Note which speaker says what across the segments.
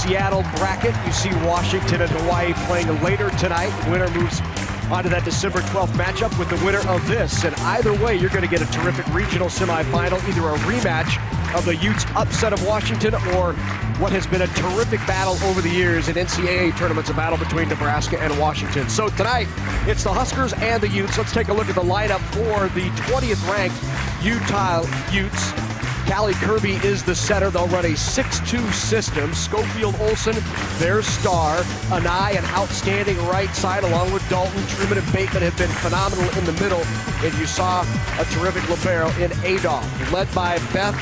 Speaker 1: Seattle bracket, you see Washington and Hawaii playing later tonight. Winner moves on to that December 12th matchup with the winner of this. And either way, you're going to get a terrific regional semifinal, either a rematch of the Utes' upset of Washington or what has been a terrific battle over the years in NCAA tournaments, a battle between Nebraska and Washington. So tonight, it's the Huskers and the Utes. Let's take a look at the lineup for the 20th ranked Utah Utes. Callie Kirby is the setter. They'll run a 6-2 system. Schofield Olsen, their star. Anai, an outstanding right side, along with Dalton. Truman and Bateman have been phenomenal in the middle. And you saw a terrific libero in Adolph, led by Beth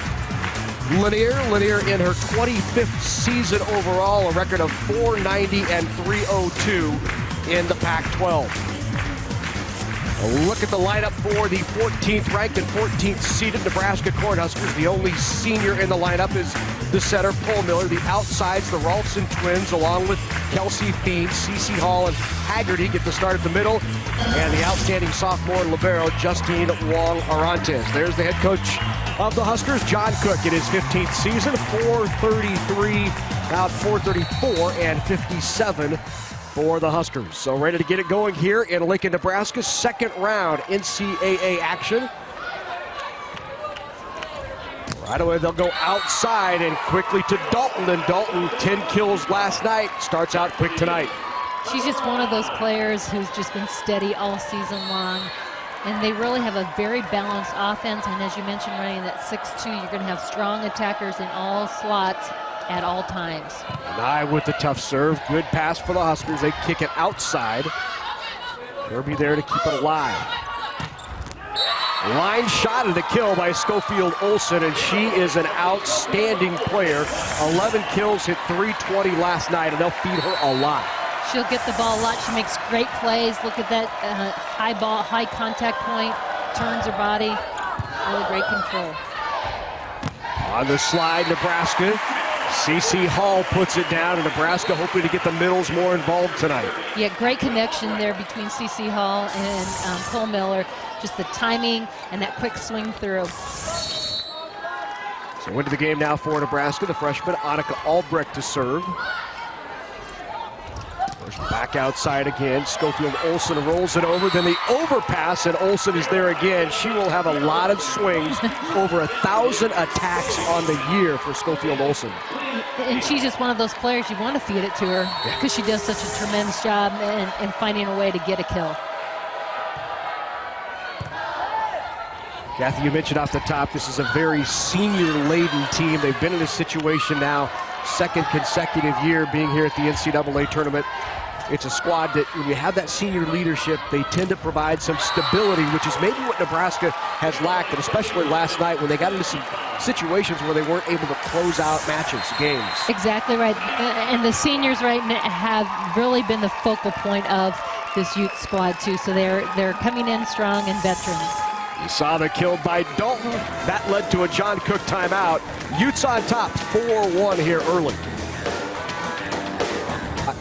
Speaker 1: Lanier. Lanier in her 25th season overall, a record of .490 and .302 in the Pac-12. Look at the lineup for the 14th ranked and 14th seeded Nebraska Cornhuskers. The only senior in the lineup is the setter, Paul Miller. The outsides, the Rolfson twins, along with Kelsey Fiend, Cece Hall, and Haggerty get the start at the middle. And the outstanding sophomore libero, Justine Wong-Arantes. There's the head coach of the Huskers, John Cook, in his 15th season. .433, about .434 and 57 for the Huskers. So ready to get it going here in Lincoln, Nebraska. Second round NCAA action. Right away they'll go outside and quickly to Dalton. And Dalton, 10 kills last night, starts out quick tonight.
Speaker 2: She's just one of those players who's just been steady all season long. And they really have a very balanced offense. And as you mentioned, running that 6-2, you're going to have strong attackers in all slots at all times.
Speaker 1: Nye with the tough serve. Good pass for the Huskers. They kick it outside. Kirby there to keep it alive. Line shot of the kill by Schofield Olsen, and she is an outstanding player. 11 kills, hit .320 last night, and they'll feed her a lot.
Speaker 2: She'll get the ball a lot. She makes great plays. Look at that high contact point. Turns her body. Really great control.
Speaker 1: On the slide, Nebraska. Cece Hall puts it down, and Nebraska hoping to get the middles more involved tonight.
Speaker 2: Yeah, great connection there between Cece Hall and Paul Miller. Just the timing and that quick swing through.
Speaker 1: So into the game now for Nebraska, the freshman Annika Albrecht to serve. Back outside again. Schofield Olsen rolls it over, then the overpass, and Olsen is there again. She will have a lot of swings, over 1,000 attacks on the year for Schofield Olsen.
Speaker 2: And she's just one of those players you want to feed it to her because she does such a tremendous job in finding a way to get a kill.
Speaker 1: Kathy, you mentioned off the top, this is a very senior-laden team. They've been in this situation now, second consecutive year being here at the NCAA tournament. It's a squad that, when you have that senior leadership, they tend to provide some stability, which is maybe what Nebraska has lacked, and especially last night when they got into some situations where they weren't able to close out matches, games.
Speaker 2: Exactly right. And the seniors right now have really been the focal point of this youth squad, too. So they're coming in strong and veterans.
Speaker 1: You saw the kill by Dalton. That led to a John Cook timeout. Utes on top, 4-1 here early.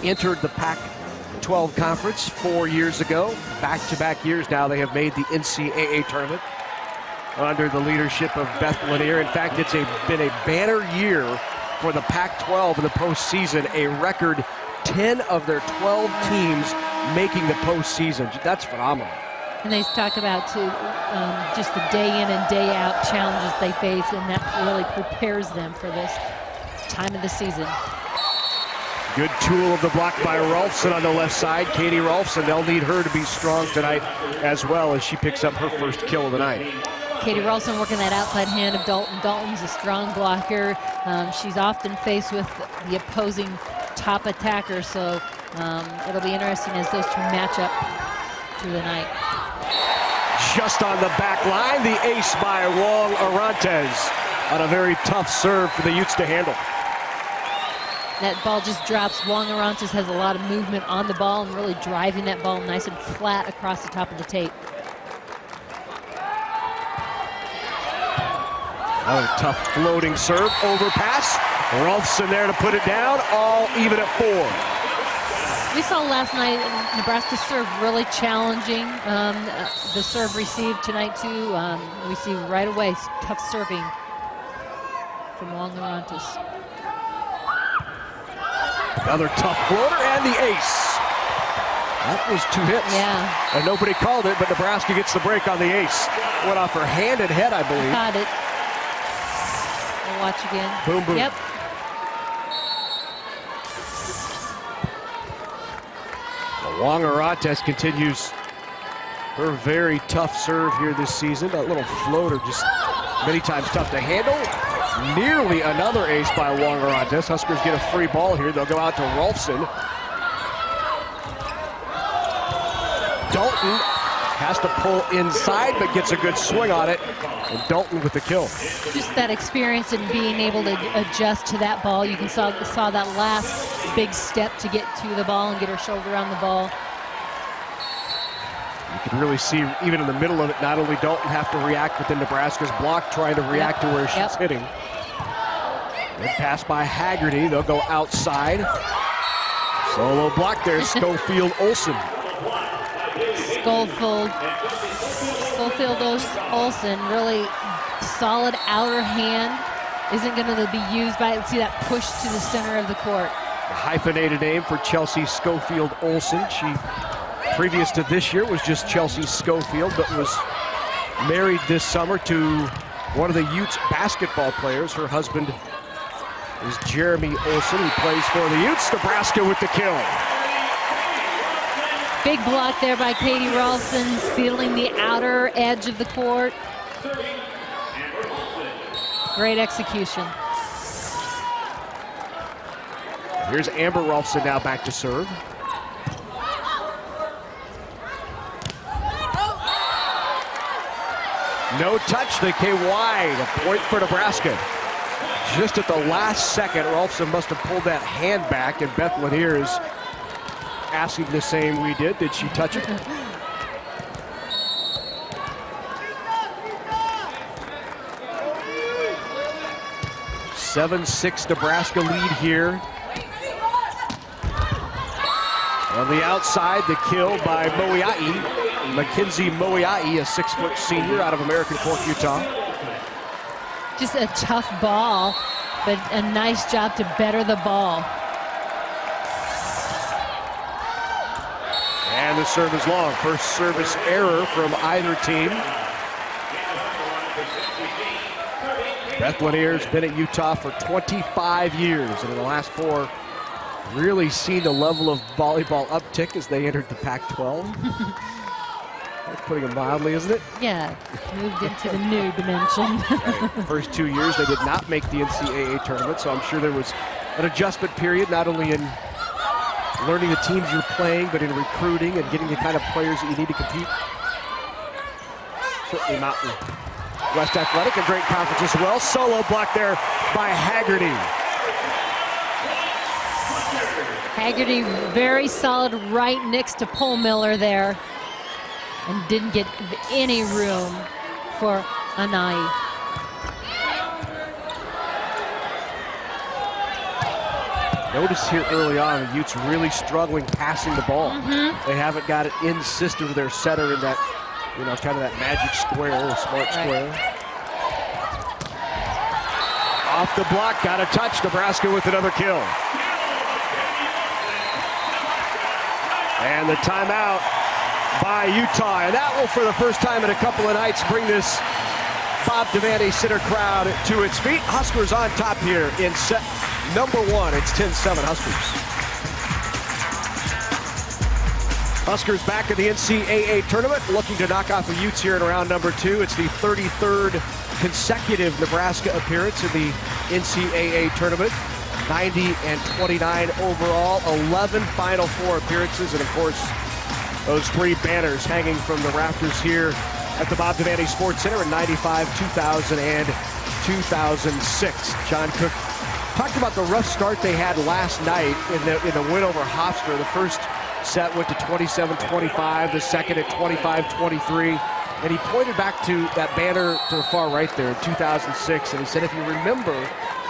Speaker 1: Entered the Pac-12 conference 4 years ago. Back-to-back years now they have made the NCAA tournament under the leadership of Beth Lanier. In fact, it's been a banner year for the Pac-12 in the postseason. A record 10 of their 12 teams making the postseason. That's phenomenal.
Speaker 2: And they talk about, too, just the day in and day out challenges they face, and that really prepares them for this time of the season.
Speaker 1: Good tool of the block by Rolfson on the left side. Katie Rolfson, they'll need her to be strong tonight as well as she picks up her first kill of the night.
Speaker 2: Katie Rolfson working that outside hand of Dalton. Dalton's a strong blocker. She's often faced with the opposing top attacker, so it'll be interesting as those two match up through the night.
Speaker 1: Just on the back line, the ace by Wong-Arantes on a very tough serve for the Utes to handle.
Speaker 2: That ball just drops. Wong-Arantes has a lot of movement on the ball and really driving that ball nice and flat across the top of the tape.
Speaker 1: Another tough floating serve, overpass. Rolfson there to put it down, all even at 4.
Speaker 2: We saw last night Nebraska serve really challenging. The serve received tonight too. We see right away tough serving from Wong-Arantes.
Speaker 1: Another tough floater and the ace. That was 2 hits.
Speaker 2: Yeah.
Speaker 1: And nobody called it, but Nebraska gets the break on the ace. Went off her hand and head, I believe.
Speaker 2: Caught it. We'll watch again.
Speaker 1: Boom, boom.
Speaker 2: Yep.
Speaker 1: Wong Orantes continues her very tough serve here this season. That little floater just many times tough to handle. Nearly another ace by Wong Orantes. Huskers get a free ball here. They'll go out to Rolfson. Dalton has to pull inside, but gets a good swing on it. And Dalton with the kill.
Speaker 2: Just that experience in being able to adjust to that ball. You can saw that last big step to get to the ball and get her shoulder on the ball.
Speaker 1: You can really see, even in the middle of it, not only Dalton have to react within Nebraska's block, trying to react to where she's hitting. Good pass by Haggerty. They'll go outside. Solo block there, Schofield Olsen.
Speaker 2: Schofield Olsen, really solid outer hand. Isn't going to be used by, see that push to the center of the court.
Speaker 1: A hyphenated name for Chelsea Schofield Olsen. She, previous to this year, was just Chelsea Schofield, but was married this summer to one of the Utes basketball players. Her husband is Jeremy Olsen, who plays for the Utes. Nebraska with the kill.
Speaker 2: Big block there by Katie Rolfson, sealing the outer edge of the court. Great execution.
Speaker 1: Here's Amber Rolfson now back to serve. No touch, they came wide. A point for Nebraska. Just at the last second, Rolfson must have pulled that hand back, and Beth Lanier is asking the same we did. Did she touch it? (7-6) Nebraska lead here. On the outside, the kill by Moiai. Mackenzie Moiai, a 6-foot senior out of American Fork, Utah.
Speaker 2: Just a tough ball, but a nice job to better the ball.
Speaker 1: And the serve is long. First service error from either team. Beth Lanier's been at Utah for 25 years, and in the last 4, really seen the level of volleyball uptick as they entered the Pac-12. That's putting it mildly, isn't it?
Speaker 2: Yeah, moved into the new dimension.
Speaker 1: Right. First 2 years, they did not make the NCAA tournament, so I'm sure there was an adjustment period, not only in learning the teams you're playing, but in recruiting and getting the kind of players that you need to compete. Certainly Mountain West Athletic, a great conference as well. Solo block there by Haggerty.
Speaker 2: Haggerty very solid right next to Miller there, and didn't get any room for Anai.
Speaker 1: Notice here early on, the Utes really passing the ball. They haven't got it in system to their setter in that, you know, kind of that magic square, the smart square. Off the block, got a touch. Nebraska with another kill. And the timeout by Utah. And that will, for the first time in a couple of nights, bring this Bob Devaney Center crowd to its feet. Huskers on top here in set number 1. It's 10-7 Huskers. Huskers back in the NCAA tournament, looking to knock off the Utes here in round number 2. It's the 33rd consecutive Nebraska appearance in the NCAA tournament. 90-29 overall, 11 Final Four appearances, and of course, those 3 banners hanging from the rafters here at the Bob Devaney Sports Center in 95, 2000, and 2006. John Cook talked about the rough start they had last night in the win over Hofstra. The first set went to 27-25, the second at 25-23, and he pointed back to that banner to the far right there in 2006, and he said, if you remember,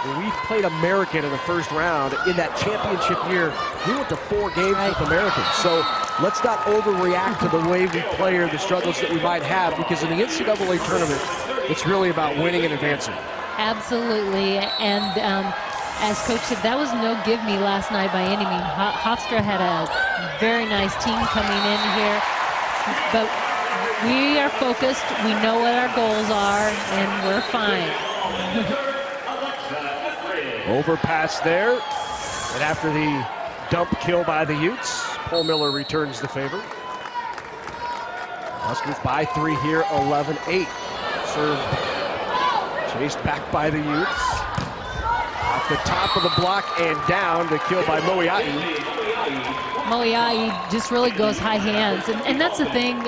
Speaker 1: when we played American in the first round, in that championship year, we went to 4 games with Americans. So let's not overreact to the way we play or the struggles that we might have, because in the NCAA tournament, it's really about winning and advancing.
Speaker 2: Absolutely, and as Coach said, that was no give me last night by any means. Hofstra had a very nice team coming in here, but we are focused. We know what our goals are, and we're fine.
Speaker 1: Overpass there, and after the dump kill by the Utes, Paul Miller returns the favor. Huskers by 3 here, 11-8. Serve chased back by the Utes. Off the top of the block and down, the kill by Moiai.
Speaker 2: Moiai just really goes high hands, and that's the thing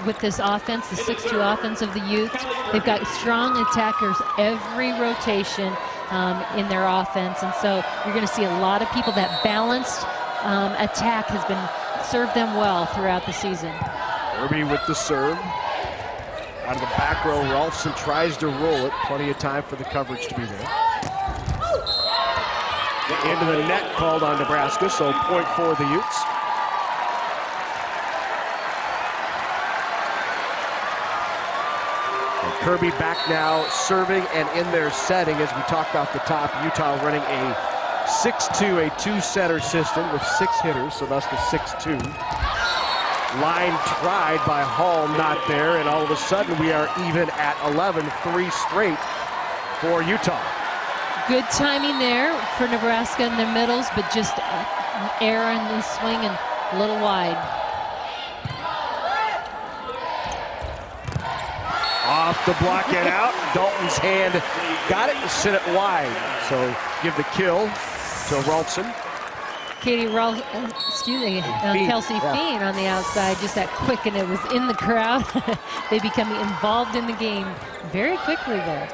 Speaker 2: with this offense, the 6-2 offense of the Utes. They've got strong attackers every rotation in their offense, and so you're going to see a lot of people. That balanced attack has been served them well throughout the season.
Speaker 1: Kirby with the serve. Out of the back row, Rolfson tries to roll it. Plenty of time for the coverage to be there. Into the net called on Nebraska, so point for the Utes. And Kirby back now serving and in their setting. As we talked off the top, Utah running a 6-2, a two-setter system with 6 hitters, so that's the 6-2. Line tried by Hall, not there, and all of a sudden we are even at 11, 3 straight for Utah.
Speaker 2: Good timing there for Nebraska in their middles, but just error in the swing and a little wide.
Speaker 1: Off the block and out. Dalton's hand got it and sent it wide. So give the kill to Rolfson.
Speaker 2: Kelsey Feen on the outside, just that quick, and it was in the crowd. They become involved in the game very quickly there.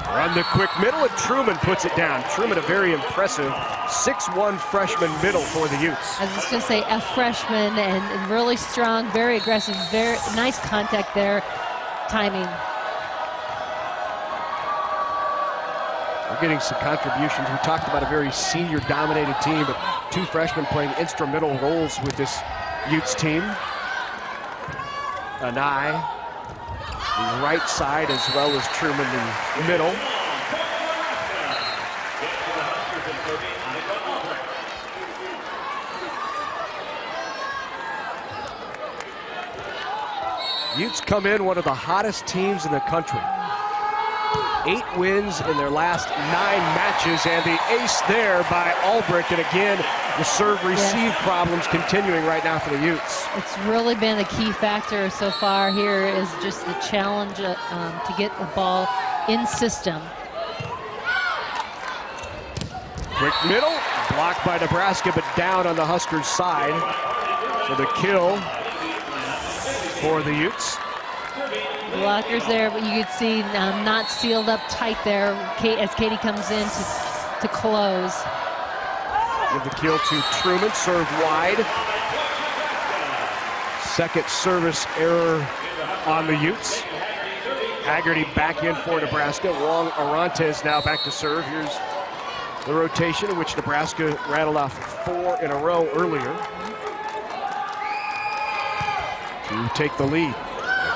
Speaker 1: Run the quick middle, and Truman puts it down. Truman, a very impressive 6'1" freshman middle for the Utes.
Speaker 2: I was just going to say, a freshman and really strong, very aggressive, very nice contact there, timing.
Speaker 1: We're getting some contributions. We talked about a very senior-dominated team, but 2 freshmen playing instrumental roles with this Utes team. Anai, the right side, as well as Truman, the middle. Utes come in one of the hottest teams in the country. 8 wins in their last 9 matches, and the ace there by Albrecht. And again, the serve-receive problems continuing right now for the Utes.
Speaker 2: It's really been a key factor so far here, is just the challenge to get the ball in system.
Speaker 1: Quick middle, blocked by Nebraska, but down on the Huskers' side. So the kill for the Utes.
Speaker 2: Blockers there, but you could see not sealed up tight there as Katie comes in to close.
Speaker 1: Give the kill to Truman, serve wide. Second service error on the Utes. Haggerty back in for Nebraska. Wong Arantes now back to serve. Here's the rotation in which Nebraska rattled off 4 in a row earlier to take the lead.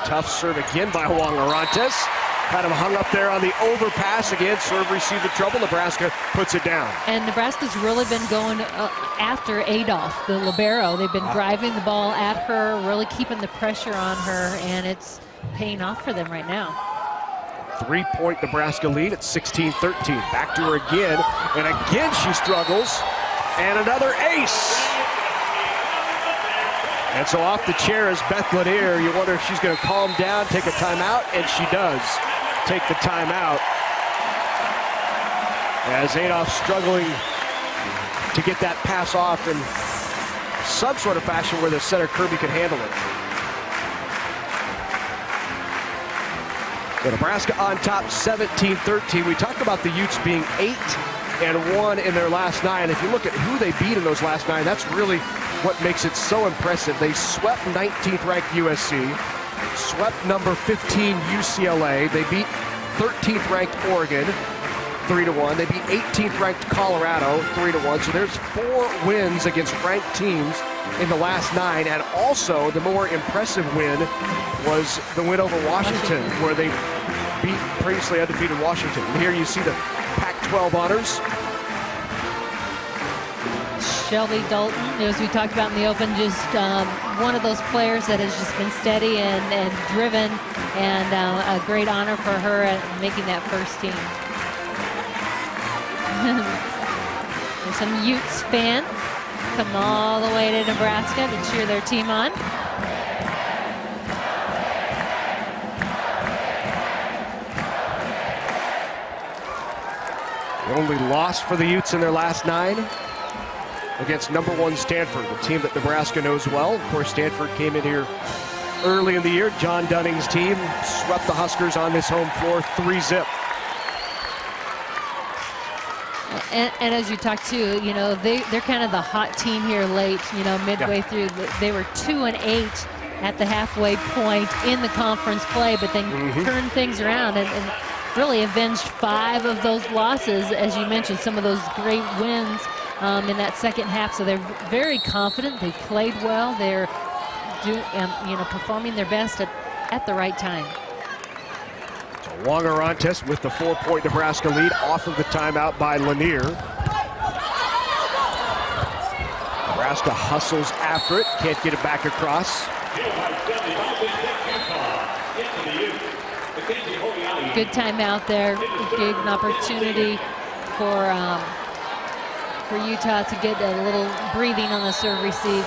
Speaker 1: Tough serve again by Wong Arantes. Kind of hung up there on the overpass again. Serve received the trouble. Nebraska puts it down.
Speaker 2: And Nebraska's really been going after Adolph, the libero. They've been driving the ball at her, really keeping the pressure on her, and it's paying off for them right now.
Speaker 1: 3-point Nebraska lead at 16-13. Back to her again, and again she struggles. And another ace. And so off the chair is Beth Lanier. You wonder if she's going to calm down, take a timeout, and she does take the timeout. As Adolph struggling to get that pass off in some sort of fashion where the center Kirby could handle it. So Nebraska on top 17-13. We talked about the Utes being 8-1 in their last 9. If you look at who they beat in those last 9, that's really what makes it so impressive. They swept 19th ranked USC, swept number 15 UCLA. They beat 13th ranked Oregon 3-1. They beat 18th ranked Colorado 3-1. So there's 4 wins against ranked teams in the last 9. And also the more impressive win was the win over Washington, where they beat previously undefeated Washington. And here you see the 12 honors.
Speaker 2: Shelby Dalton, as we talked about in the Open, just one of those players that has just been steady and driven, and a great honor for her at making that first team. There's some Utes fan come all the way to Nebraska to cheer their team on.
Speaker 1: The only loss for the Utes in their last 9 against #1 Stanford, a team that Nebraska knows well. Of course, Stanford came in here early in the year. John Dunning's team swept the Huskers on this home floor 3-0.
Speaker 2: And as you talked to, you know, they're kind of the hot team here late, you know, midway through. They were 2-8 at the halfway point in the conference play, but then turned things around and really avenged 5 of those losses, as you mentioned, some of those great wins in that second half. So they're very confident. They played well. They're performing their best at the right time.
Speaker 1: Wong-Orantes with the 4-point Nebraska lead off of the timeout by Lanier. Nebraska hustles after it, can't get it back across.
Speaker 2: Good timeout there. Gave an opportunity for Utah to get a little breathing on the serve receive.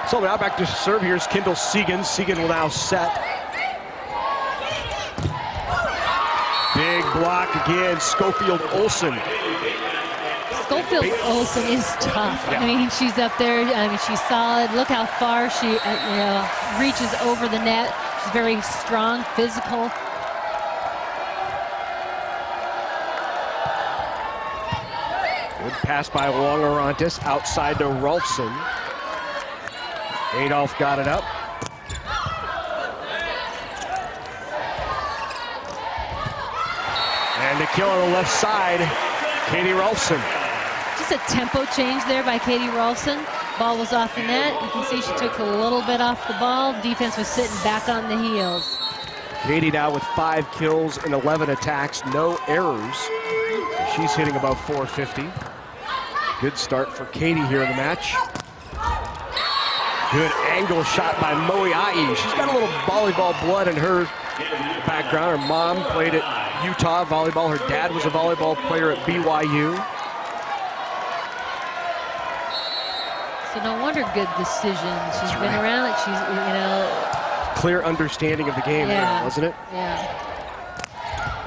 Speaker 1: So now back to serve. Here's Kendall Segan. Segan will now set. Big block again. Schofield Olsen.
Speaker 2: Schofield Olsen is tough.
Speaker 1: Yeah.
Speaker 2: I mean, she's up there. I mean, she's solid. Look how far she reaches over the net. She's very strong, physical.
Speaker 1: Good pass by Wong-Orantes outside to Rolfson. Adolph got it up. And the kill on the left side, Katie Rolfson.
Speaker 2: Just a tempo change there by Katie Rolfson. Ball was off the net. You can see she took a little bit off the ball. Defense was sitting back on the heels.
Speaker 1: Katie now with 5 kills and 11 attacks, no errors. She's hitting above 450. Good start for Katie here in the match. Good angle shot by Moiai. She's got a little volleyball blood in her background. Her mom played at Utah volleyball. Her dad was a volleyball player at BYU.
Speaker 2: So no wonder good decision. She's been around it. She's, you know.
Speaker 1: Clear understanding of the game, there, wasn't it?
Speaker 2: Yeah.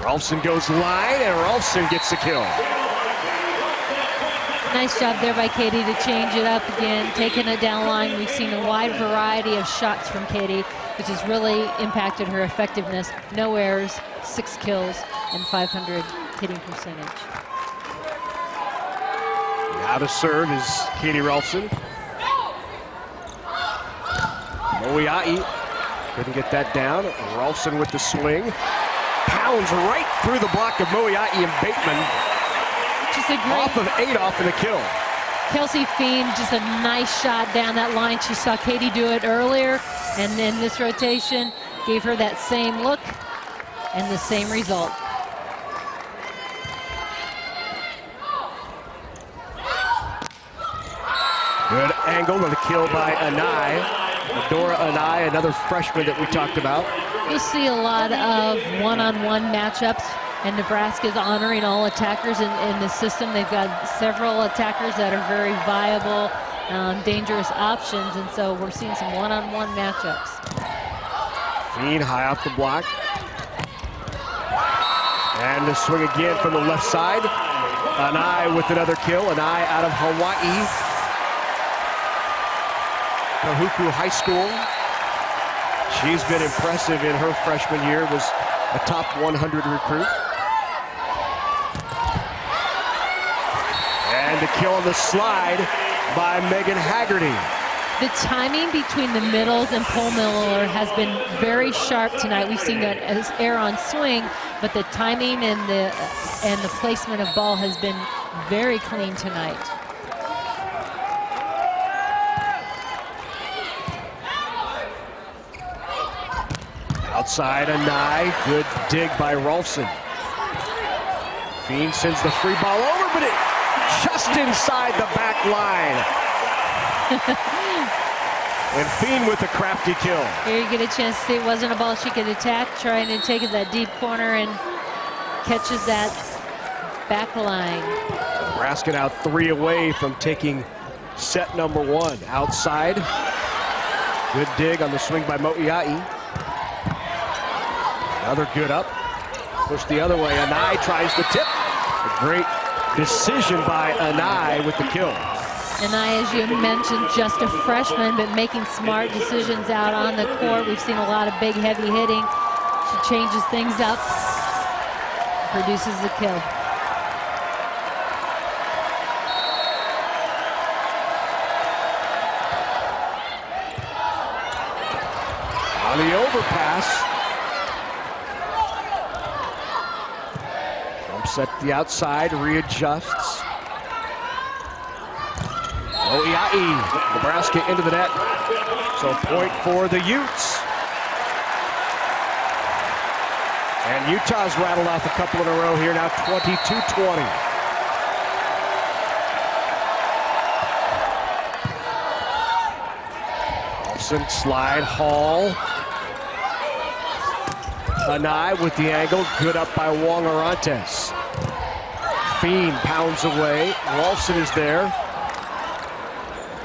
Speaker 1: Rolfson goes line, and Rolfson gets the kill.
Speaker 2: Nice job there by Katie to change it up again, taking it down line. We've seen a wide variety of shots from Katie, which has really impacted her effectiveness. No errors, 6 kills, and 500 hitting percentage.
Speaker 1: Now to serve is Katie Rolfson. Moiai couldn't get that down. Rolfson with the swing. Pounds right through the block of Moiai and Bateman.
Speaker 2: Just a great
Speaker 1: off of Adolph in the kill.
Speaker 2: Kelsey Fiend, just a nice shot down that line. She saw Katie do it earlier, and then this rotation gave her that same look and the same result.
Speaker 1: Good angle with a kill by Anai. Adora Anai, another freshman that we talked about.
Speaker 2: You'll see a lot of one-on-one matchups, and Nebraska's honoring all attackers in the system. They've got several attackers that are very viable, dangerous options, and so we're seeing some one-on-one matchups.
Speaker 1: Fiend high off the block. And the swing again from the left side. Anai with another kill. Anai out of Hawaii. Kahuku High School. She's been impressive in her freshman year, was a top 100 recruit. And the kill on the slide by Megan Haggerty.
Speaker 2: The timing between the middles and Pole Miller has been very sharp tonight. We've seen that as air on swing, but the timing and the placement of ball has been very clean tonight.
Speaker 1: Outside, Anai. Good dig by Rolfson. Fien sends the free ball over, but it just inside the back line. And Fien with a crafty kill.
Speaker 2: Here you get a chance to see it wasn't a ball she could attack, trying to take it that deep corner and catches that back line.
Speaker 1: Nebraska now 3 away from taking set number 1. Outside. Good dig on the swing by Mo'ia'i. Another good up. Push the other way. Anai tries the tip. A great decision by Anai with the kill.
Speaker 2: Anai, as you mentioned, just a freshman, but making smart decisions out on the court. We've seen a lot of big, heavy hitting. She changes things up, produces the kill.
Speaker 1: On the overpass. Jumps at the outside, readjusts. Mo'ia'i, Nebraska into the net. So point for the Utes. And Utah's rattled off a couple in a row here, now 22-20. Rolfson, slide, Hall. Anai with the angle, good up by Wong Orantes. Fien pounds away, Rolfson is there.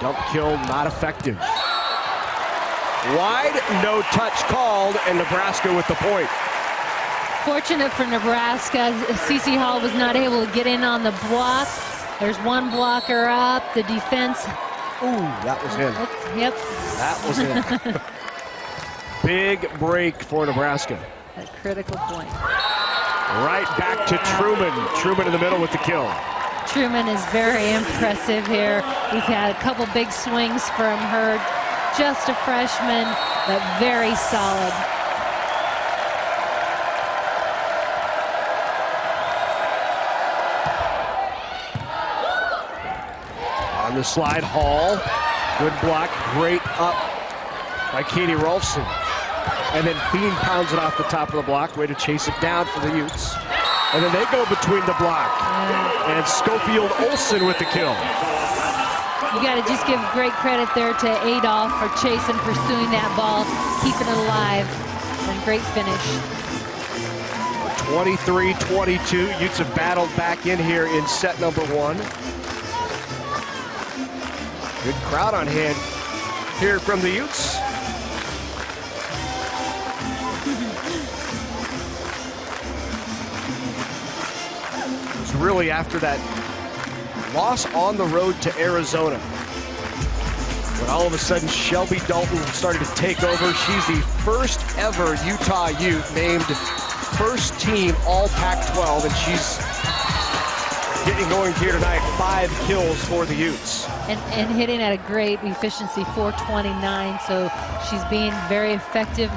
Speaker 1: Dump kill not effective. Wide, no touch called, and Nebraska with the point.
Speaker 2: Fortunate for Nebraska, CeCe Hall was not able to get in on the block. There's one blocker up, the defense.
Speaker 1: Ooh, that was in.
Speaker 2: Yep.
Speaker 1: That was in. Big break for Nebraska.
Speaker 2: A critical point.
Speaker 1: Right back to Truman. Truman in the middle with the kill.
Speaker 2: Truman is very impressive here. We've had a couple big swings from her. Just a freshman, but very solid.
Speaker 1: On the slide, Hall. Good block, great up by Katie Rolfson. And then Fien pounds it off the top of the block. Way to chase it down for the Utes. And then they go between the block. And Schofield Olsen with the kill.
Speaker 2: You got to just give great credit there to Adolph for chasing, pursuing that ball, keeping it alive, and great finish.
Speaker 1: 23-22. Utes have battled back in here in set number 1. Good crowd on hand here from the Utes. It's really after that loss on the road to Arizona, when all of a sudden Shelby Dalton started to take over. She's the first ever Utah Ute named first team all Pac-12, and she's getting going here tonight. 5 kills for the Utes.
Speaker 2: And hitting at a great efficiency, 429, so she's being very effective.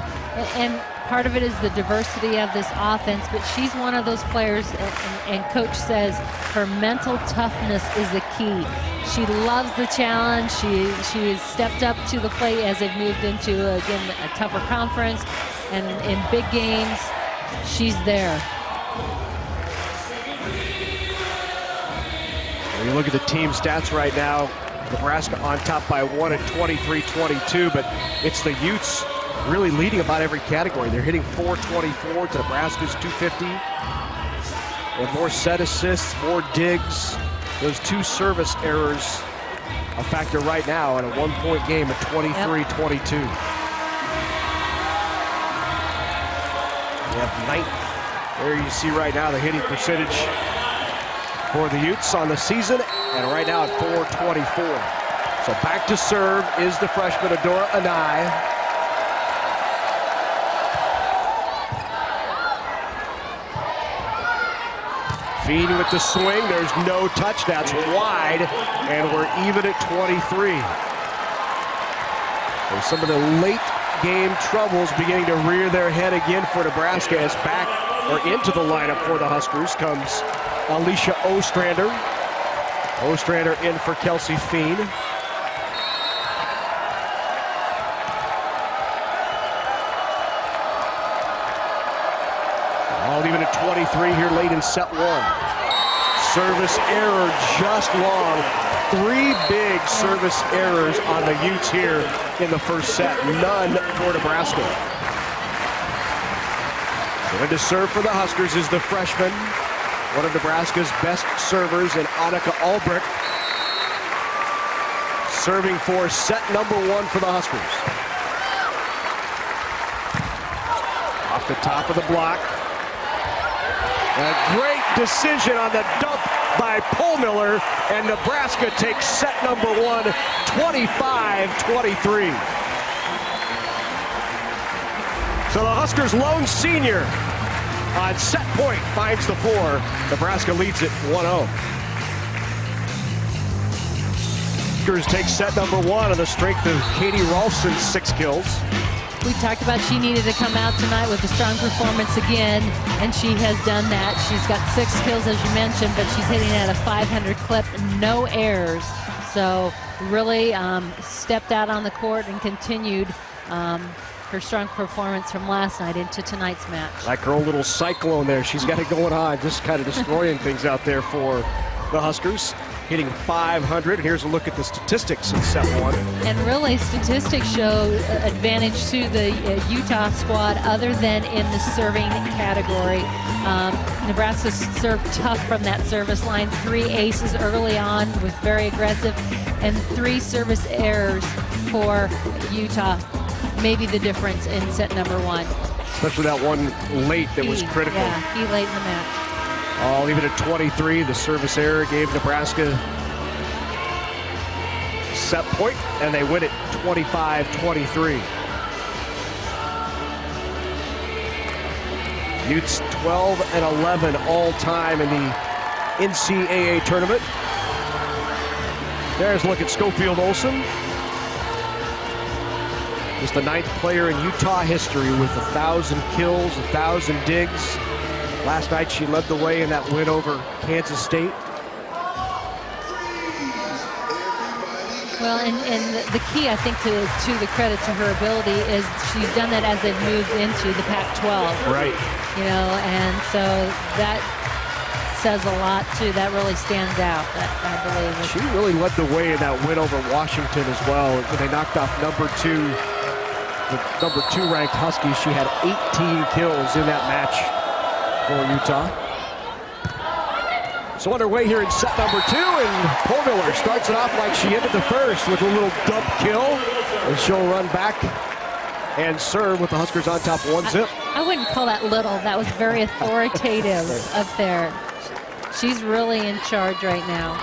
Speaker 2: And part of it is the diversity of this offense, but she's one of those players, and Coach says her mental toughness is the key. She loves the challenge. She has stepped up to the plate as they've moved into, again, a tougher conference. And in big games, she's there.
Speaker 1: When you look at the team stats right now, Nebraska on top by 1 at 23-22, but it's the Utes really leading about every category. They're hitting 424 to Nebraska's 250. And more set assists, more digs. Those 2 service errors a factor right now in a 1-point game at 23-22. We have 9. There you see right now the hitting percentage for the Utes on the season, and right now at 424. So back to serve is the freshman Adora Anai. Fien with the swing, there's no touch, that's wide, and we're even at 23. So some of the late game troubles beginning to rear their head again for Nebraska, as back or into the lineup for the Huskers comes Alicia Ostrander. Ostrander in for Kelsey Fien. I'll leave it at 23 here late in set one. Service error just long. 3 big service errors on the Utes here in the first set. None for Nebraska. Going to serve for the Huskers is the freshman, one of Nebraska's best servers in Annika Albrecht. Serving for set number 1 for the Huskers. Off the top of the block. A great decision on the dump by Pohlmiller, and Nebraska takes set number 1, 25-23. So the Huskers' lone senior on set point finds the 4. Nebraska leads it 1-0. Huskers take set number 1 on the strength of Katie Rolfson's 6 kills.
Speaker 2: We talked about she needed to come out tonight with a strong performance again, and she has done that. She's got 6 kills, as you mentioned, but she's hitting at a 500 clip, no errors. So really stepped out on the court and continued her strong performance from last night into tonight's match. Like
Speaker 1: her own little cyclone there. She's got it going on, just kind of destroying things out there for the Huskers. Hitting 500. Here's a look at the statistics in set 1.
Speaker 2: And really, statistics show advantage to the Utah squad other than in the serving category. Nebraska served tough from that service line. 3 aces early on, was very aggressive, and 3 service errors for Utah. Maybe the difference in set number 1.
Speaker 1: Especially that one late that was critical.
Speaker 2: Yeah, key late in the match.
Speaker 1: I'll leave it at 23. The service error gave Nebraska set point, and they win it 25-23. Utes 12-11 all-time in the NCAA tournament. There's a look at Schofield Olsen. Just the 9th player in Utah history with 1,000 kills, 1,000 digs. Last night she led the way in that win over Kansas State.
Speaker 2: Well, and the key, I think, to the credit to her ability is she's done that as they've moved into the Pac-12.
Speaker 1: Right.
Speaker 2: You know, and so that says a lot, too. That really stands out, I believe.
Speaker 1: She really led the way in that win over Washington as well. When they knocked off the number 2 ranked Huskies, she had 18 kills in that match for Utah. So underway here in set number 2, and Pohlmiller starts it off like she ended the first with a little dump kill, and she'll run back and serve with the Huskers on top 1-0.
Speaker 2: I wouldn't call that little. That was very authoritative up there. She's really in charge right now.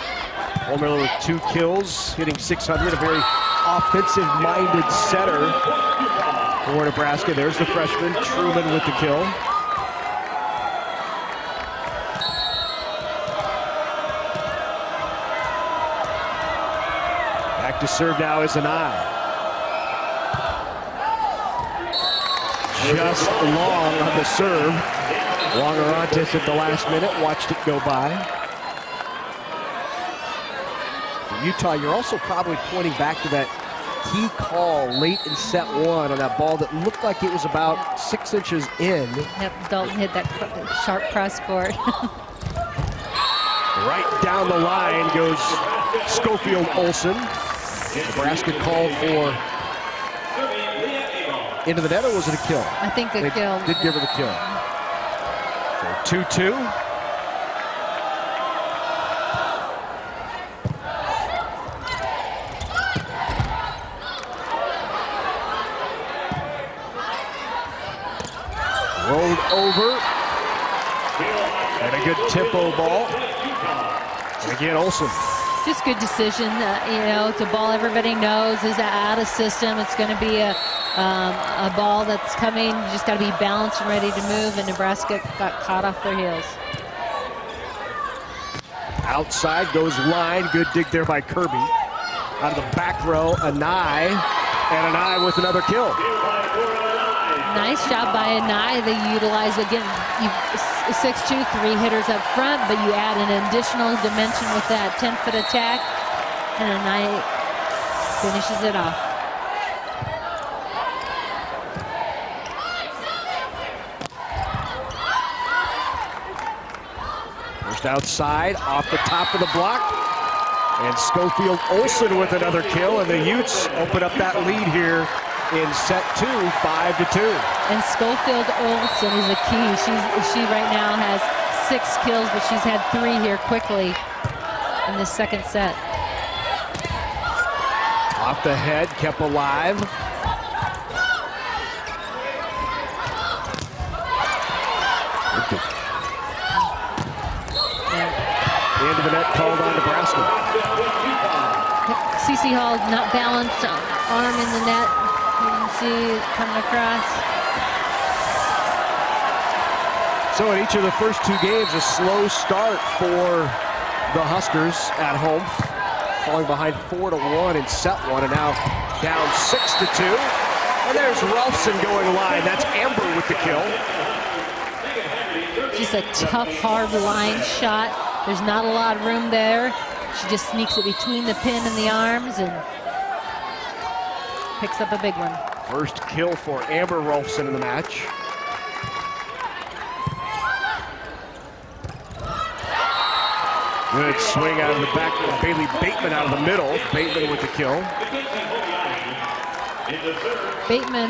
Speaker 1: Pohlmiller with 2 kills, hitting 600, a very offensive-minded setter for Nebraska. There's the freshman, Truman, with the kill. Back to serve now is Anai. Just long on the serve. Longerantes at the last minute, watched it go by. For Utah, you're also probably pointing back to that key call late in set 1 on that ball that looked like it was about 6 inches in.
Speaker 2: Yep, Dalton hit that sharp cross court.
Speaker 1: Right down the line goes Schofield Olsen. Nebraska called for into the net, or was it a kill?
Speaker 2: I think the kill.
Speaker 1: Did give her the kill. So 2-2. Rolled over. And a good tempo ball. And again, Olsen.
Speaker 2: Just good decision, you know, it's a ball everybody knows is out of system. It's going to be a ball that's coming. You just got to be balanced and ready to move, and Nebraska got caught off their heels.
Speaker 1: Outside goes line. Good dig there by Kirby. Out of the back row, Anai. And Anai with another kill.
Speaker 2: Nice job by Anai. They utilize, again, 6'2", 3 hitters up front, but you add an additional dimension with that 10-foot attack, and Anai finishes it off.
Speaker 1: Just outside, off the top of the block. And Schofield Olsen with another kill, and the Utes open up that lead here in set 2, 5-2.
Speaker 2: And Schofield Olsen is a key. She right now has 6 kills, but she's had 3 here quickly in the second set.
Speaker 1: Off the head, kept alive. The end of the net called on Nebraska.
Speaker 2: CC Hall not balanced, arm in the net. You can see it coming across.
Speaker 1: So in each of the first 2 games, a slow start for the Huskers at home, falling behind 4-1 in set 1, and now down 6-2. And there's Rolfson going line. That's Amber with the kill.
Speaker 2: Just a tough, hard line shot. There's not a lot of room there. She just sneaks it between the pin and the arms and picks up a big one.
Speaker 1: First kill for Amber Rolfson in the match. Good swing out of the back of Bailey Bateman out of the middle. Bateman with the kill.
Speaker 2: Bateman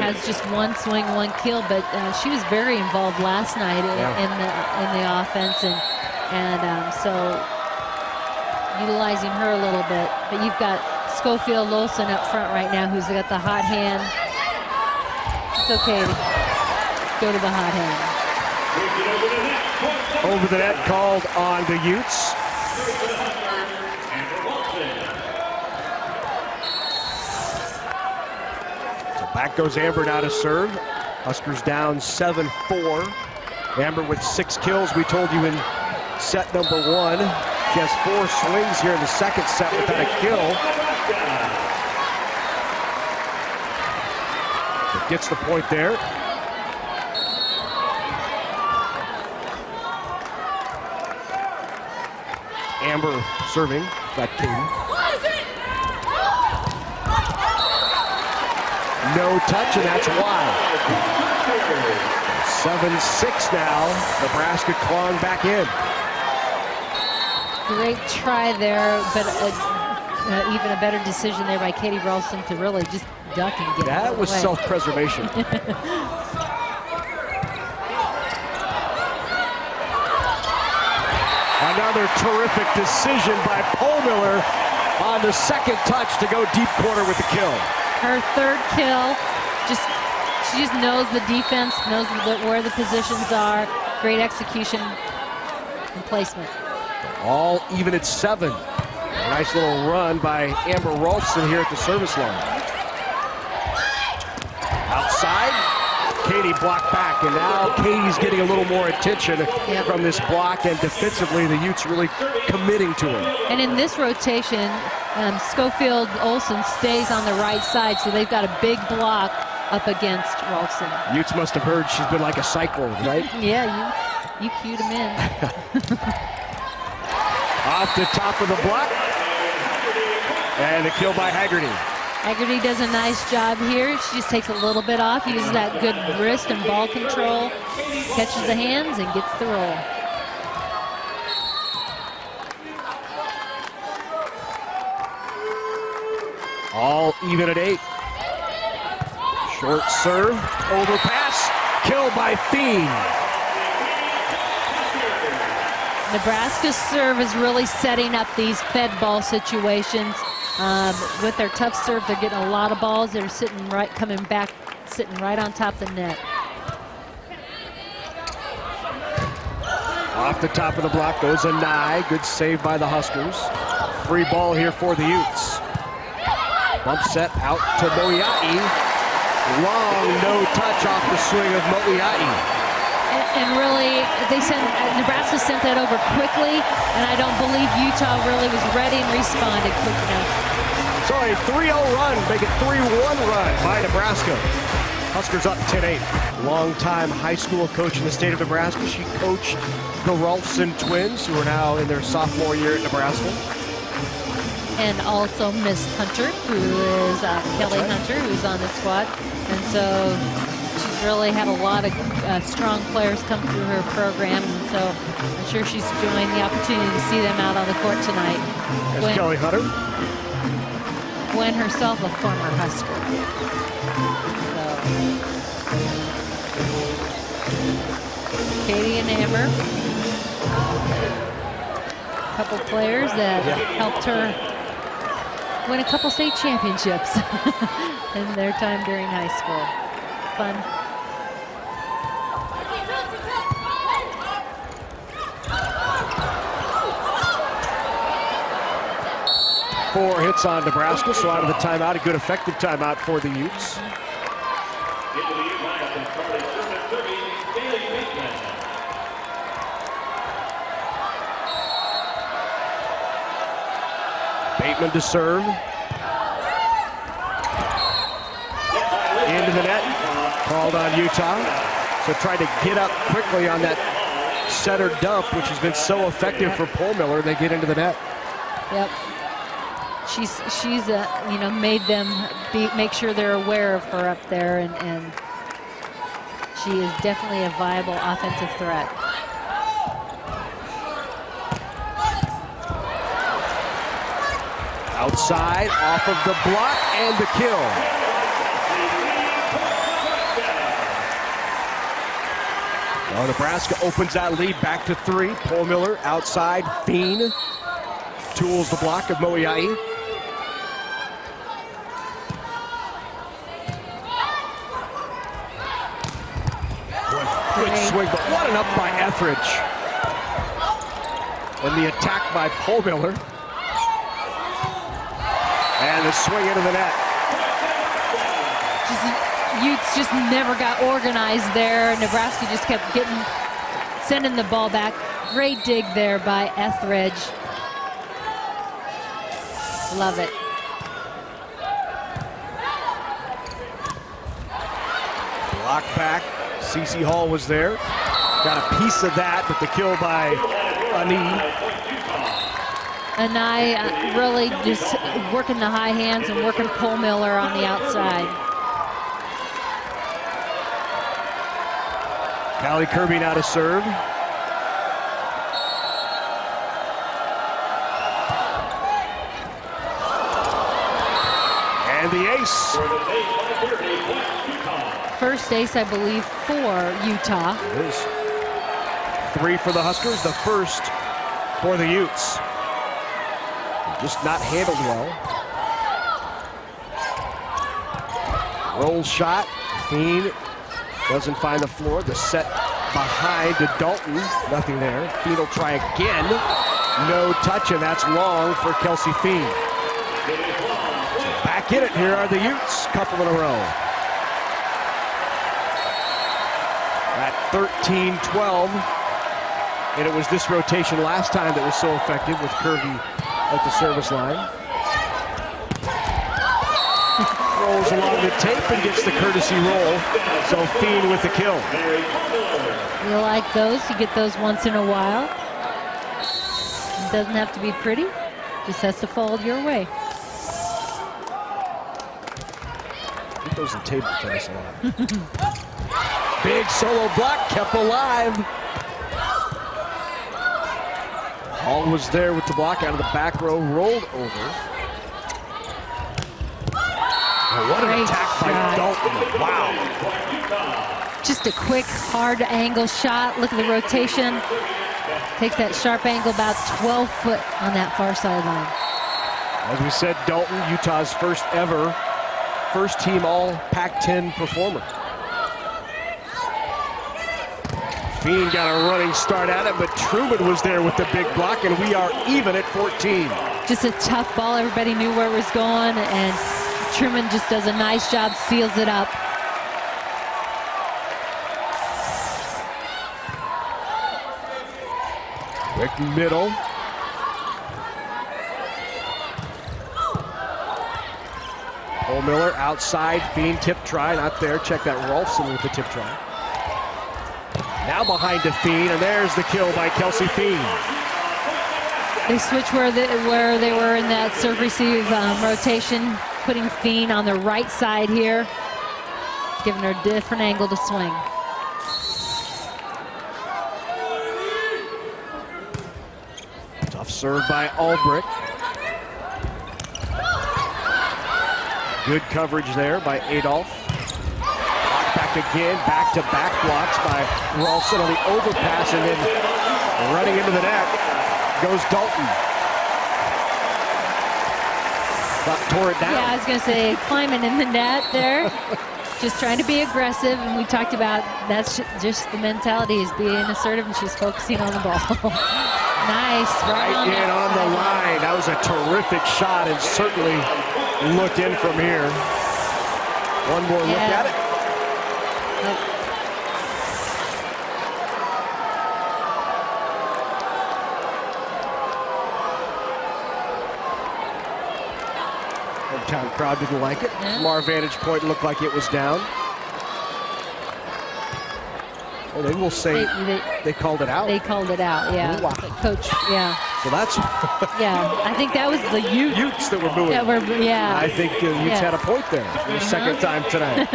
Speaker 2: has just 1 swing, 1 kill, but she was very involved last night in the offense, and so utilizing her a little bit. But you've got Schofield Olsen up front right now, who's got the hot hand. It's okay to go to the hot hand.
Speaker 1: Over the net called on the Utes. So back goes Amber now to serve. Huskers down 7-4. Amber with 6 kills. We told you in set number 1. She has 4 swings here in the second set without a kill. But gets the point there. Amber serving, got Katie. No touch, and that's why. 7-6 now, Nebraska clawing back in.
Speaker 2: Great try there, but even a better decision there by Katie Rolfson to really just duck and get out of the way.
Speaker 1: That was self-preservation. Another terrific decision by Pohlmiller on the second touch to go deep corner with the kill.
Speaker 2: Her 3rd kill, she just knows the defense, knows where the positions are. Great execution and placement.
Speaker 1: All even at 7. Nice little run by Amber Rolfson here at the service line. Outside. Katie blocked back, and now Katie's getting a little more attention from this block, and defensively the Utes really committing to her.
Speaker 2: And in this rotation, Schofield Olsen stays on the right side, so they've got a big block up against Rolfson.
Speaker 1: Utes must have heard she's been like a cycle, right?
Speaker 2: Yeah, you cued him in.
Speaker 1: Off the top of the block, and a kill by Haggerty.
Speaker 2: Haggerty does a nice job here. She just takes a little bit off, uses that good wrist and ball control, catches the hands, and gets the roll.
Speaker 1: All even at 8. Short serve, overpass, kill by Thien.
Speaker 2: Nebraska's serve is really setting up these fed ball situations. With their tough serve, they're getting a lot of balls. They're sitting right on top of the net.
Speaker 1: Off the top of the block goes a Nye. Good save by the Huskers. Free ball here for the Utes. Bump set out to Moiai. Long no touch off the swing of Moiai.
Speaker 2: And really, Nebraska sent that over quickly, and I don't believe Utah really was ready and responded quick enough.
Speaker 1: So a 3-0 run, make it 3-1 run by Nebraska. Huskers up 10-8. Longtime high school coach in the state of Nebraska. She coached the Rolfson twins, who are now in their sophomore year at Nebraska.
Speaker 2: And also Miss Hunter, who is Kelly Hunter, who's on the squad. And so she's really had a lot of strong players come through her program, and so I'm sure she's enjoying the opportunity to see them out on the court tonight.
Speaker 1: There's Kelly Hunter.
Speaker 2: Gwen herself a former Husker. So, Katie and Amber. A couple players that helped her win a couple state championships in their time during high school. Fun.
Speaker 1: Four hits on Nebraska, so out of the timeout, a good effective timeout for the Utes. Bateman to serve. Into the net. Called on Utah. So tried to get up quickly on that setter dump, which has been so effective for Pohlmiller. They get into the net.
Speaker 2: Yep. She's you know, made them make sure they're aware of her up there, and she is definitely a viable offensive threat.
Speaker 1: Outside, off of the block, and the kill. Well, Nebraska opens that lead back to 3. Pohlmiller outside, Fien tools the block of Moiai. Good swing, but what an up by Etheridge. And the attack by Pohlmiller. And the swing into the net.
Speaker 2: Utes just never got organized there. Nebraska just kept sending the ball back. Great dig there by Etheridge. Love it.
Speaker 1: Block back. Cece Hall was there. Got a piece of that, but the kill by Ani.
Speaker 2: Ani really just working the high hands and working Pohlmiller on the outside.
Speaker 1: Callie Kirby now to serve. And the ace.
Speaker 2: First ace, I believe, for Utah.
Speaker 1: It is. 3 for the Huskers, the first for the Utes. Just not handled well. Roll shot. Fien doesn't find the floor. The set behind to Dalton. Nothing there. Fien will try again. No touch, and that's long for Kelsey Fien. So back in it. Here are the Utes. Couple in a row. At 13-12. And it was this rotation last time that was so effective with Kirby at the service line. Rolls along the tape and gets the courtesy roll. So Fien with the kill.
Speaker 2: You like those? You get those once in a while. It doesn't have to be pretty. Just has to fall your way.
Speaker 1: Get those in table tennis a lot. Big solo block kept alive. Hall was there with the block out of the back row, rolled over. Oh, what an attack by Dalton. Wow.
Speaker 2: Just a quick, hard angle shot. Look at the rotation. Takes that sharp angle about 12 foot on that far sideline.
Speaker 1: As we said, Dalton, Utah's first ever first-team all Pac-10 performer. Fien got a running start at it, but Truman was there with the big block, and we are even at 14.
Speaker 2: Just a tough ball. Everybody knew where it was going, and Truman just does a nice job, seals it up.
Speaker 1: Quick middle. Pohlmiller outside, Fien tip try, not there. Check that Rolfson with the tip try. Now behind to Fien, and there's the kill by Kelsey Fien.
Speaker 2: They switch where they were in that serve-receive rotation, putting Fien on the right side here. giving her a different angle to swing.
Speaker 1: Tough serve by Albrecht. Good coverage there by Adolph. Block back again, back-to-back blocks by Ralston on the overpass, and then running into the net goes Dalton. Tore it down.
Speaker 2: Yeah, I was going to say, climbing in the net there. Just trying to be aggressive, and we talked about that's just the mentality is being assertive, and she's focusing on the ball. Nice.
Speaker 1: Right in on the line. That was a terrific shot, and certainly looked in from here. One more look at it. Hometown crowd didn't like it.
Speaker 2: Yeah.
Speaker 1: From our vantage point, it looked like it was down. Oh, they will say they called it out.
Speaker 2: They called it out, yeah.
Speaker 1: Wow.
Speaker 2: But coach, yeah.
Speaker 1: So that's
Speaker 2: Yeah, I think that was the
Speaker 1: Utes that were booing.
Speaker 2: Yeah.
Speaker 1: I think Utes had a point there for the second time tonight.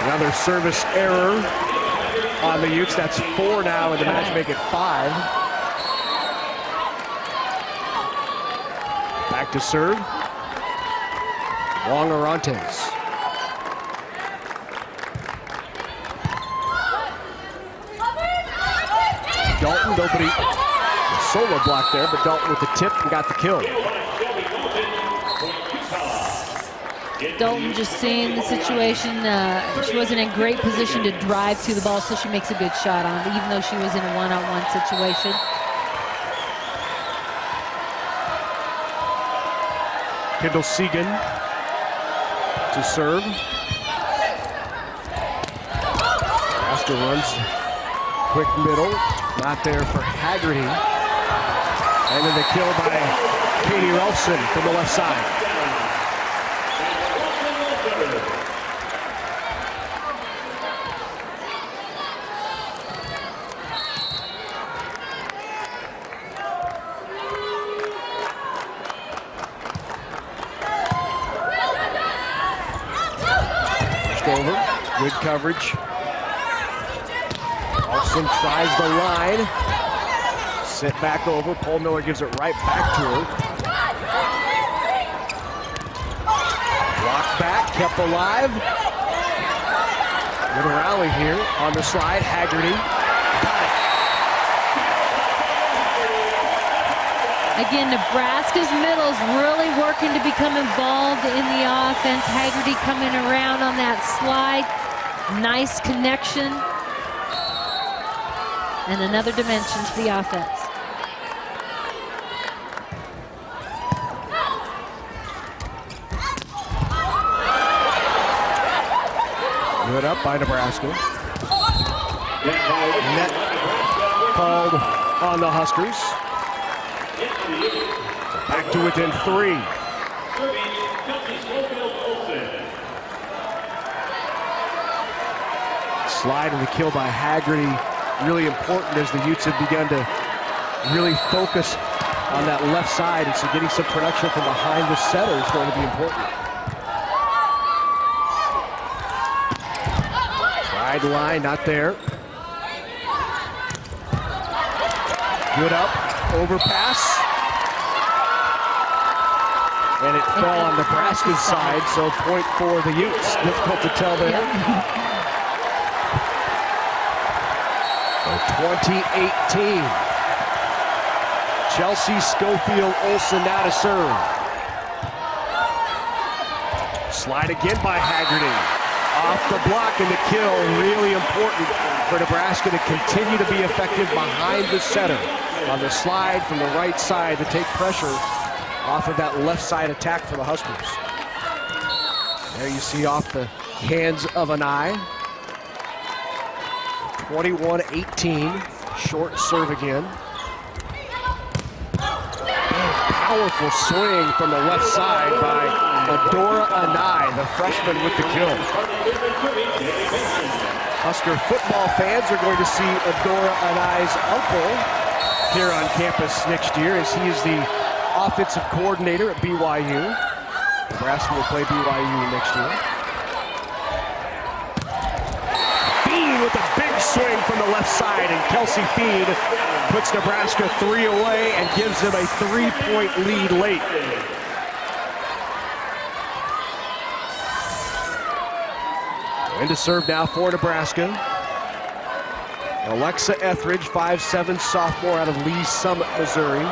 Speaker 1: Another service error on the Utes. That's 4 now, and the match make it 5. Back to serve. Long Orantes. Dalton, nobody solo block there, but Dalton with the tip and got the kill.
Speaker 2: Dalton just seeing the situation. She wasn't in great position to drive to the ball, so she makes a good shot on it, even though she was in a one-on-one situation.
Speaker 1: Kendall Segan to serve. Nebraska runs quick middle, not there for Haggerty. And then the kill by Katie Rolfson from the left side. Over. Good coverage. Olsen tries the line. Sit back over. Paul Miller gives it right back to her. Block back, kept alive. Good rally here on the slide. Haggerty.
Speaker 2: Again, Nebraska's middle's really working to become involved in the offense. Haggerty coming around on that slide. Nice connection. And another dimension to the offense.
Speaker 1: Good up by Nebraska. Net called on the Huskers. Back to within 3. Slide and the kill by Haggerty, really important as the Utes have begun to really focus on that left side, and so getting some production from behind the setter is going to be important. Wide line, not there. Good up, overpass. And it fell on Nebraska's side, so point for the Utes. Difficult to tell there.
Speaker 2: Yep.
Speaker 1: 2018. Chelsea Schofield Olsen now to serve. Slide again by Haggerty. Off the block, and the kill really important for Nebraska to continue to be effective behind the setter. On the slide from the right side to take pressure off of that left side attack for the Huskers. There you see off the hands of Anai. 21-18, short serve again. Powerful swing from the left side by Adora Anai, the freshman with the kill. Husker football fans are going to see Adora Anai's uncle here on campus next year, as he is the offensive coordinator at BYU. Nebraska will play BYU next year. Feed with a big swing from the left side, and Kelsey Feed puts Nebraska 3 away and gives them a 3-point lead late. And to serve now for Nebraska, Alexa Etheridge, 5'7", sophomore out of Lee Summit, Missouri.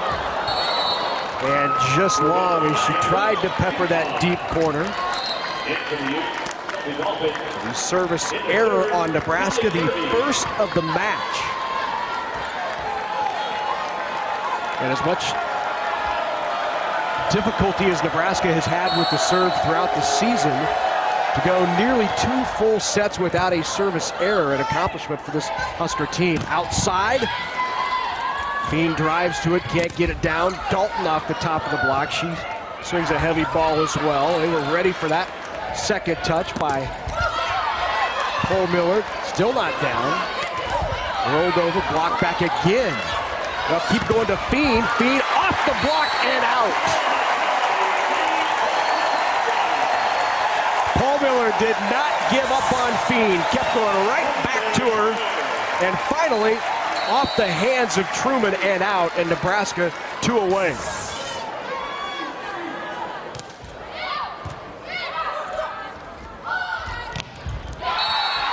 Speaker 1: And just long as she tried to pepper that deep corner. The service error on Nebraska, the first of the match. And as much difficulty as Nebraska has had with the serve throughout the season, to go nearly 2 full sets without a service error, an accomplishment for this Husker team. Outside, Fiend drives to it, can't get it down. Dalton off the top of the block. She swings a heavy ball as well. They were ready for that second touch by Cole Miller. Still not down. Rolled over, blocked back again. They'll keep going to Fiend. Fiend off the block and out. Paul Miller did not give up on Fiend, kept going right back to her, and finally off the hands of Truman and out, and Nebraska 2 away.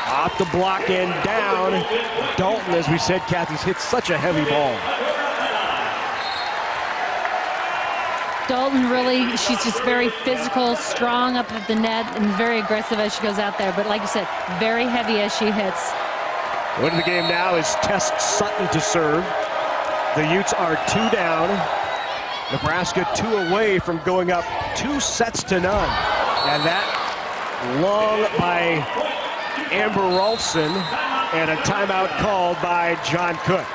Speaker 1: Off the block and down. Dalton, as we said, Kathy's hit such a heavy ball.
Speaker 2: Dalton really, she's just very physical, strong up at the net, and very aggressive as she goes out there. But like you said, very heavy as she hits.
Speaker 1: Winning the game now is Tess Sutton to serve. The Utes are 2 down. Nebraska 2 away from going up 2 sets to none. And that long by Amber Rolfson, and a timeout called by John Cook.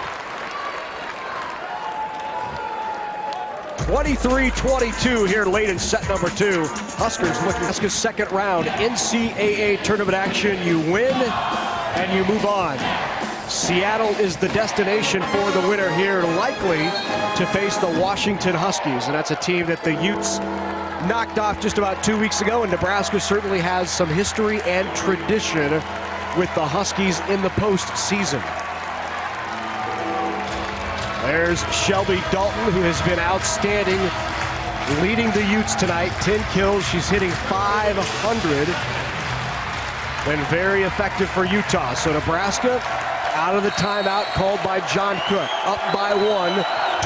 Speaker 1: 23-22 here late in set number 2. Huskers looking at Huskers' second round NCAA tournament action. You win and you move on. Seattle is the destination for the winner here, likely to face the Washington Huskies, and that's a team that the Utes knocked off just about 2 weeks ago, and Nebraska certainly has some history and tradition with the Huskies in the postseason. There's Shelby Dalton, who has been outstanding, leading the Utes tonight. 10 kills, she's hitting .500. Been very effective for Utah. So Nebraska out of the timeout called by John Cook. Up by 1,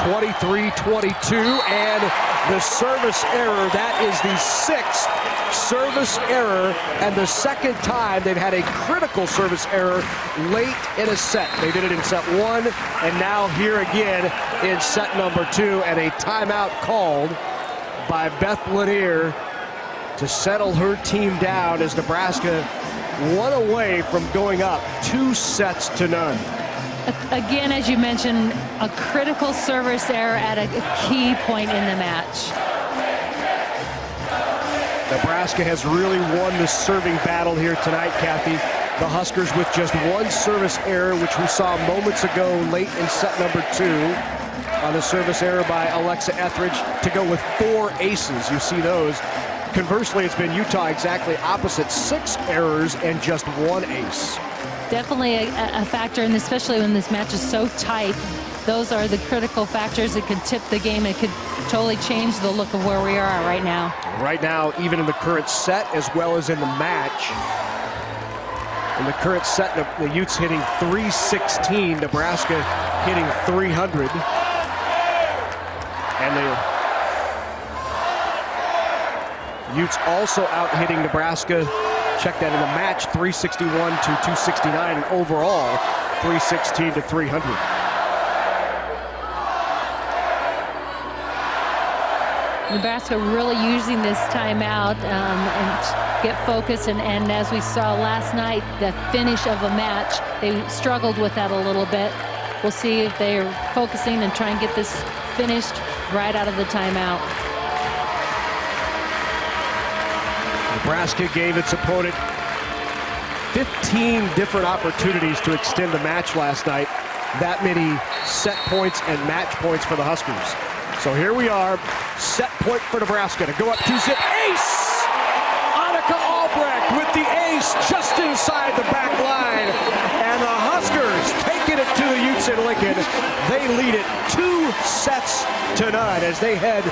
Speaker 1: 23-22, and the service error. That is the 6th service error, and the second time they've had a critical service error late in a set. They did it in set 1, and now here again in set number 2, and a timeout called by Beth Lanier to settle her team down as Nebraska 1 away from going up 2 sets to none.
Speaker 2: Again, as you mentioned, a critical service error at a key point in the match.
Speaker 1: Nebraska has really won the serving battle here tonight, Kathy. The Huskers with just 1 service error, which we saw moments ago late in set number 2 on the service error by Alexa Etheridge, to go with 4 aces. You see those. Conversely, it's been Utah exactly opposite, 6 errors and just 1 ace.
Speaker 2: Definitely a factor, and especially when this match is so tight, those are the critical factors that could tip the game. It could totally change the look of where we are right now. Right now, even in the current set as well as in the match. In the current set, the Utes hitting .316, Nebraska hitting .300. And the Utes also out hitting Nebraska. Check that in the match, 361 to 269, and overall 316 to 300. Nebraska really using this timeout and get focused, and as we saw last night, the finish of a match, they struggled with that a little bit. We'll see if they're focusing and try and get this finished right out of the timeout. Nebraska gave its opponent
Speaker 1: 15 different opportunities to extend the match last night. That many set points and match points for the Huskers. So here we are, set point for Nebraska to go up 2-zip. Ace! Annika Albrecht with the ace just inside the back line. And the Huskers taking it to the Utes in Lincoln. They lead it 2-0 as they head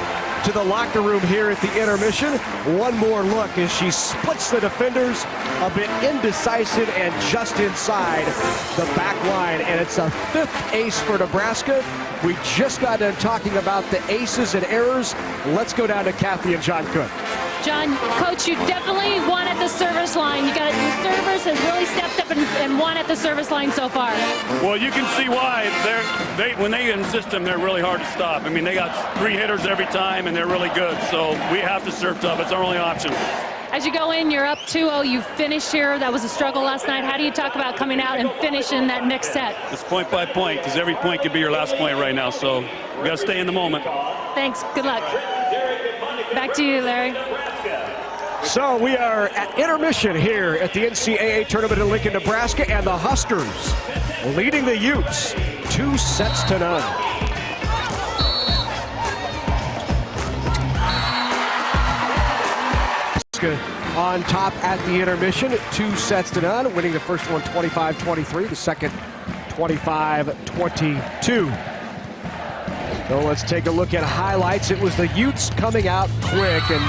Speaker 1: to the locker room here at the intermission. One more look as she splits the defenders, a bit indecisive and just inside the back line. And it's a 5th ace for Nebraska. We just got done talking about the aces and errors. Let's go down to Kathy and John Cook.
Speaker 2: John, Coach, you definitely won at the service line. You got it. The servers has really stepped up and won at the service line so far.
Speaker 3: Well, you can see why. When they insist them, they're really hard to stop. I mean, they got 3 hitters every time, and they're really good. So we have to serve tough. It's our only option.
Speaker 2: As you go in, you're up 2-0. You finished here. That was a struggle last night. How do you talk about coming out and finishing that next set?
Speaker 3: It's point by point, because every point could be your last point right now. So we got to stay in the moment.
Speaker 2: Thanks. Good luck. Back to you, Larry.
Speaker 1: So we are at intermission here at the NCAA tournament in Lincoln, Nebraska, and the Huskers leading the Utes 2-0. On top at the intermission, 2-0, winning the first one 25-23, the second 25-22. So let's take a look at highlights. It was the Utes coming out quick, and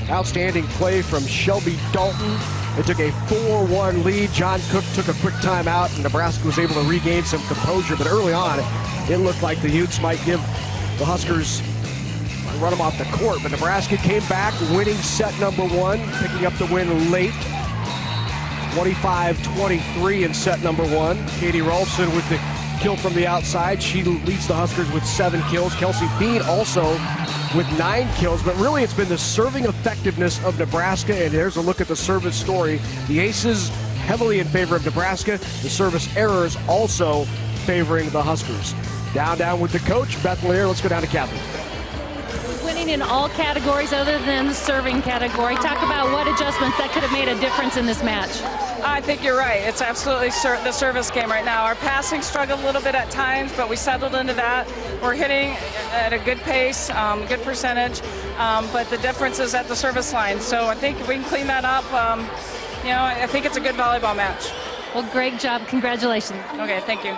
Speaker 1: outstanding play from Shelby Dalton. It took a 4-1 lead. John Cook took a quick timeout, and Nebraska was able to regain some composure. But early on, it looked like the Utes might give the Huskers run them off the court. But Nebraska came back, winning set number 1, picking up the win late. 25-23 in set number 1. Katie Rolfson with the kill from the outside. She leads the Huskers with 7 kills. Kelsey Bean also with 9 kills, but really it's been the serving effectiveness of Nebraska, and there's a look at the service story. The aces heavily in favor of Nebraska, the service errors also favoring the Huskers. Down with the coach, Beth Lear. Let's go down to Kathy.
Speaker 2: Winning in all categories other than the serving category. Talk about what adjustments that could have made a difference in this match.
Speaker 4: I think you're right. It's absolutely the service game right now. Our passing struggled a little bit at times, but we settled into that. We're hitting at a good pace, good percentage, but the difference is at the service line. So I think if we can clean that up, I think it's a good volleyball match.
Speaker 2: Well, great job. Congratulations.
Speaker 4: Okay, thank you.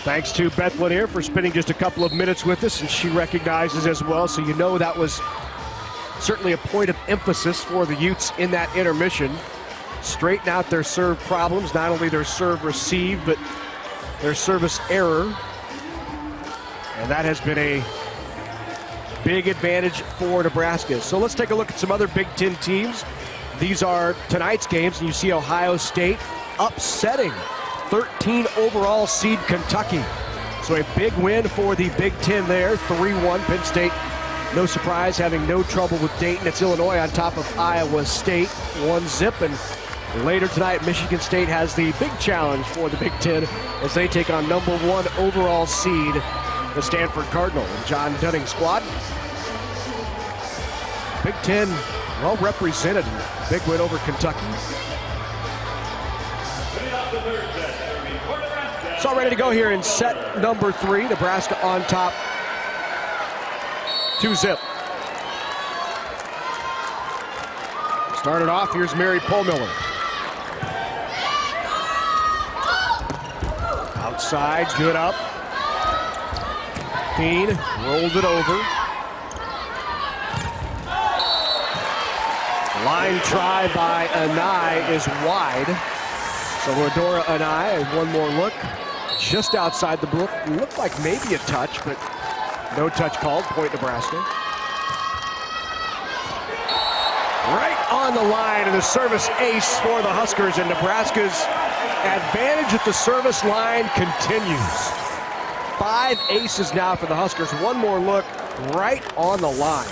Speaker 1: Thanks to Beth Lanier for spending just a couple of minutes with us, and she recognizes as well, so you know that was certainly a point of emphasis for the Utes in that intermission. Straighten out their serve problems, not only their serve receive, but their service error. And that has been a big advantage for Nebraska. So let's take a look at some other Big Ten teams. These are tonight's games, and you see Ohio State upsetting 13 overall seed Kentucky. So a big win for the Big Ten there, 3-1. Penn State, no surprise, having no trouble with Dayton. It's Illinois on top of Iowa State, 1-0. And later tonight, Michigan State has the big challenge for the Big Ten as they take on number 1 overall seed, the Stanford Cardinal and John Dunning squad. Big Ten well represented. Big win over Kentucky. It's all ready to go here in set number 3. Nebraska on top, 2-0. Started off, here's Mary Pohlmiller. Outside, good up. Bean rolled it over. Line try by Anai is wide. So Rodora Anai, one more look. Just outside the book. Looked like maybe a touch, but no touch called. Point Nebraska. Right on the line, and the service ace for the Huskers, and Nebraska's advantage at the service line continues. 5 aces now for the Huskers. One more look right on the line.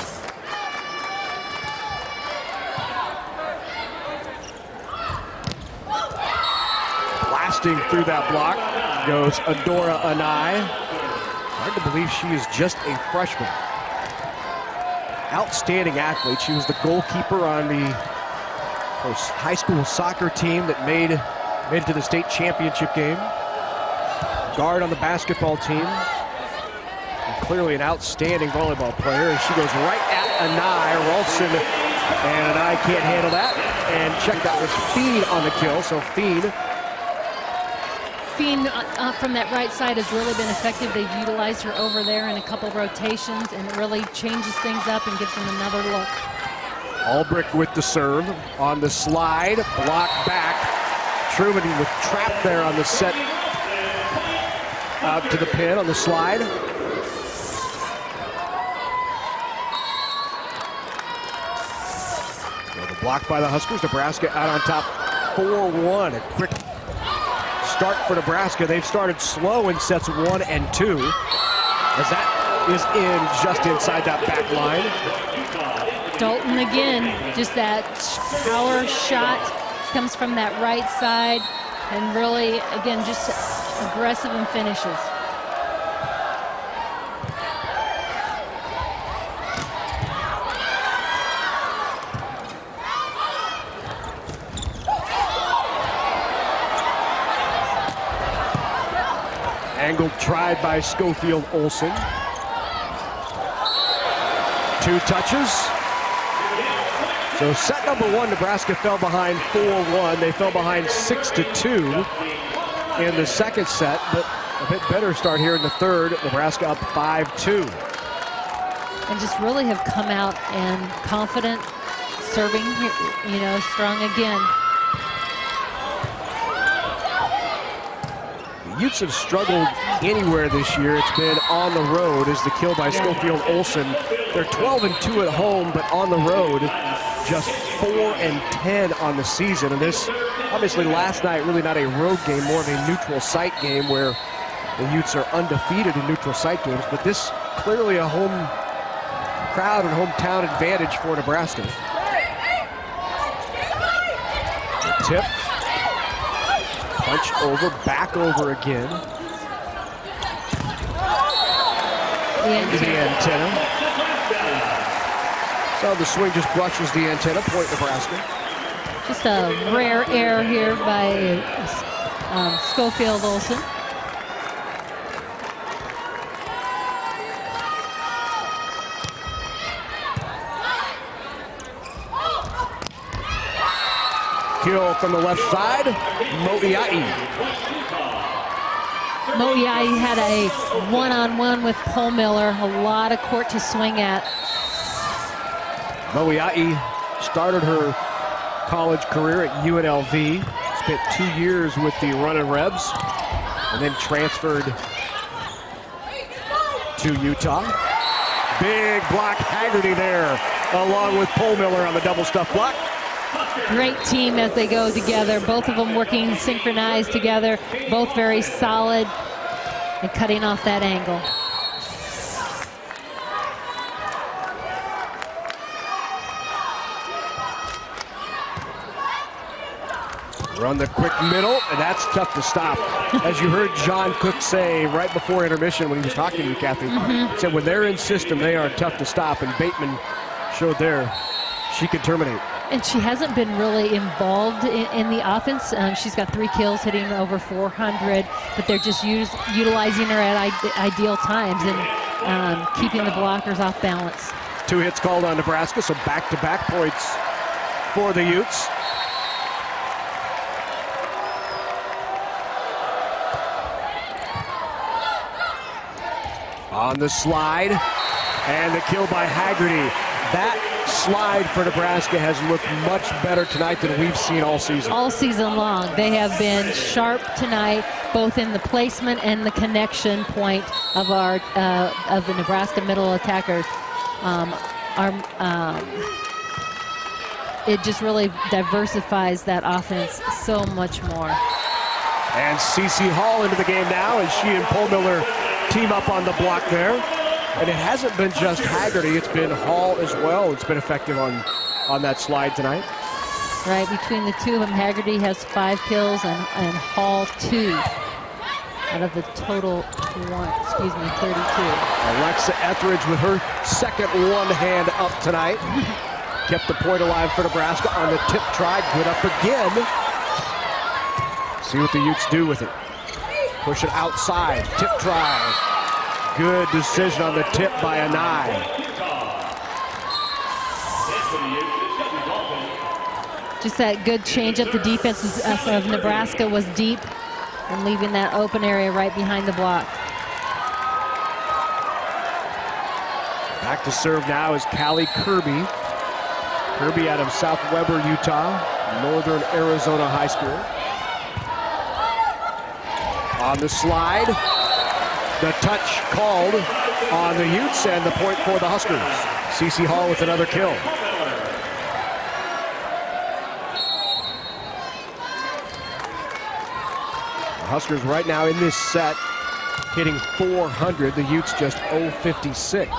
Speaker 1: Blasting through that block goes Adora Anai. Hard to believe she is just a freshman. Outstanding athlete. She was the goalkeeper on the high school soccer team that made it to the state championship game. Guard on the basketball team. And clearly an outstanding volleyball player. And she goes right at Anai. Rolfson, and Anai can't handle that. And check that was Fiend on the kill. So Fiend
Speaker 2: from that right side has really been effective. They've utilized her over there in a couple rotations, and it really changes things up and gives them another look.
Speaker 1: Albrecht with the serve on the slide, block back. Truman was trapped there on the set. Out to the pin on the slide. Well, the block by the Huskers. Nebraska out on top 4-1. A quick start for Nebraska. They've started slow in sets 1 and 2. As that is in just inside that back line.
Speaker 2: Dalton again, just that power shot comes from that right side, and really, again, just aggressive and finishes.
Speaker 1: Angle tried by Schofield Olsen. 2 touches. So set number 1, Nebraska fell behind 4-1. They fell behind 6-2 in the second set, but a bit better start here in the third. Nebraska up 5-2.
Speaker 2: And just really have come out and confident, serving, you know, strong again.
Speaker 1: The Utes have struggled anywhere this year. It's been on the road as the kill by Schofield Olsen. They're 12-2 at home, but on the road, just 4-10 on the season. And this, obviously last night, really not a road game, more of a neutral site game where the Utes are undefeated in neutral site games. But this clearly a home crowd and hometown advantage for Nebraska. The tip. Punch over, back over again. Into the antenna. So the swing just brushes the antenna, point Nebraska.
Speaker 2: Just a rare error here by Schofield Olsen.
Speaker 1: Kill from the left side, Mo'iai.
Speaker 2: Mo'iai had a one-on-one with Pohlmiller, a lot of court to swing at.
Speaker 1: Mo'iai started her college career at UNLV, spent 2 years with the Runnin' Rebs, and then transferred to Utah. Big block, Haggerty there, along with Pohlmiller on the double stuff block.
Speaker 2: Great team as they go together, both of them working synchronized together, both very solid and cutting off that angle.
Speaker 1: Run the quick middle, and that's tough to stop. As you heard John Cook say right before intermission when he was talking to you, Kathy, he said when they're in system, they are tough to stop, and Bateman showed there she could terminate.
Speaker 2: And she hasn't been really involved in the offense. She's got 3 kills, hitting over 400, but they're just utilizing her at ideal times and keeping the blockers off balance.
Speaker 1: 2 hits called on Nebraska, so back-to-back points for the Utes. On the slide, and the kill by Haggerty. That slide for Nebraska has looked much better tonight than we've seen all season.
Speaker 2: All season long. They have been sharp tonight, both in the placement and the connection point of our of the Nebraska middle attackers. It just really diversifies that offense so much more.
Speaker 1: And Cece Hall into the game now, and she and Pohlmiller team up on the block there. And it hasn't been just Haggerty, it's been Hall as well. It's been effective on that slide tonight.
Speaker 2: Right, between the two of them, Haggerty has 5 kills and Hall 2 out of the total 32.
Speaker 1: Alexa Etheridge with her second one hand up tonight. kept the point alive for Nebraska on the tip try. Good up again. See what the Utes do with it. Push it outside, tip try. Good decision on the tip by Anai.
Speaker 2: Just that good change up. The defense of Nebraska was deep and leaving that open area right behind the block.
Speaker 1: Back to serve now is Callie Kirby. Kirby out of South Weber, Utah, Northern Arizona High School. On the slide, the touch called on the Utes and the point for the Huskers. CeCe Hall with another kill. The Huskers right now in this set hitting 400. The Utes just 056.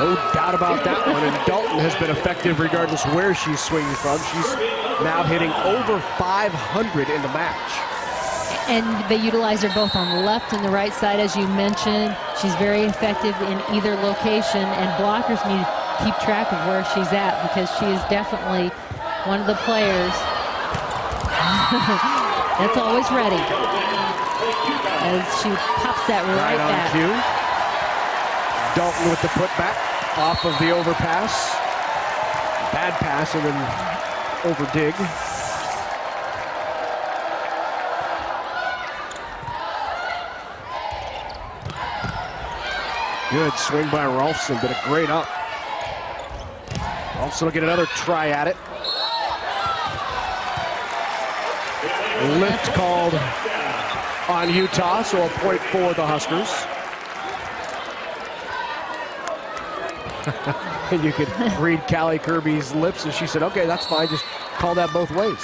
Speaker 1: No doubt about that one, and Dalton has been effective regardless where she's swinging from. She's now hitting over 500 in the match.
Speaker 2: And they utilize her both on the left and the right side, as you mentioned. She's very effective in either location, and blockers need to keep track of where she's at because she is definitely one of the players that's always ready. As she pops that right back.
Speaker 1: On cue. Dalton with the putback off of the overpass. Bad pass and then over dig. Good swing by Rolfson, but a great up. Rolfson will get another try at it. Lift called on Utah, so a point for the Huskers. And you could read Callie Kirby's lips as she said, okay, that's fine, just call that both ways.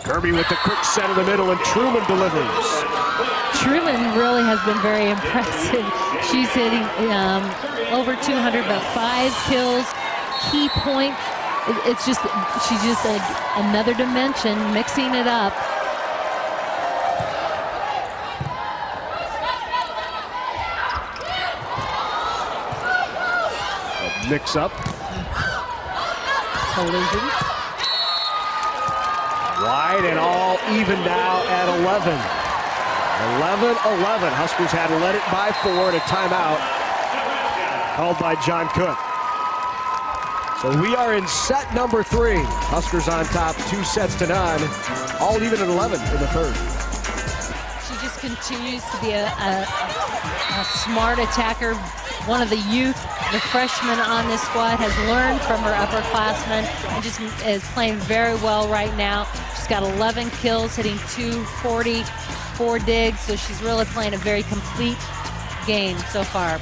Speaker 1: Kirby with the quick set in the middle, and Truman delivers.
Speaker 2: Truman really has been very impressive. She's hitting over 200, but 5 kills, key points. It's just, she's just another dimension, mixing it up.
Speaker 1: A mix up.
Speaker 2: Collision.
Speaker 1: Wide and all even now at 11. 11-11. Huskers had led it by 4 and a timeout called by John Cook. So we are in set number 3. Huskers on top, 2-0, all even at 11 in the third.
Speaker 2: She just continues to be a smart attacker. One of the youth, the freshman on this squad, has learned from her upperclassmen and just is playing very well right now. She's got 11 kills, hitting 240, 4 digs, so she's really playing a very complete game so far.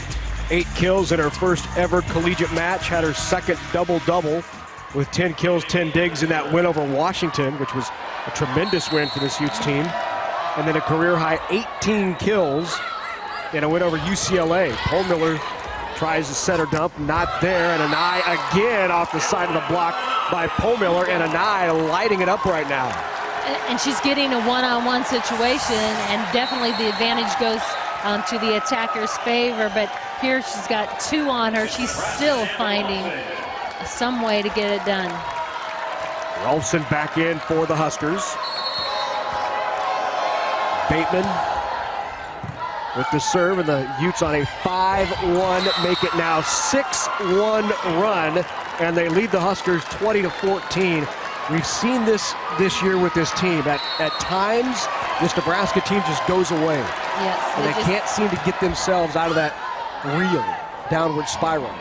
Speaker 1: 8 kills in her first ever collegiate match, had her second double-double with 10 kills, 10 digs in that win over Washington, which was a tremendous win for this Utes team. And then a career-high 18 kills in a win over UCLA. Pohlmiller tries to set her dump, not there, and Anai again off the side of the block by Pohlmiller, and Anai lighting it up right now.
Speaker 2: And she's getting a one-on-one situation, and definitely the advantage goes to the attacker's favor, but here she's got 2 on her. She's still finding some way to get it done.
Speaker 1: Rolfson back in for the Huskers. Bateman with the serve, and the Utes on a 5-1, make it now 6-1 run, and they lead the Huskers 20-14. We've seen this year with this team. At times, this Nebraska team just goes away.
Speaker 2: Yes,
Speaker 1: and they can't seem to get themselves out of that real downward spiral.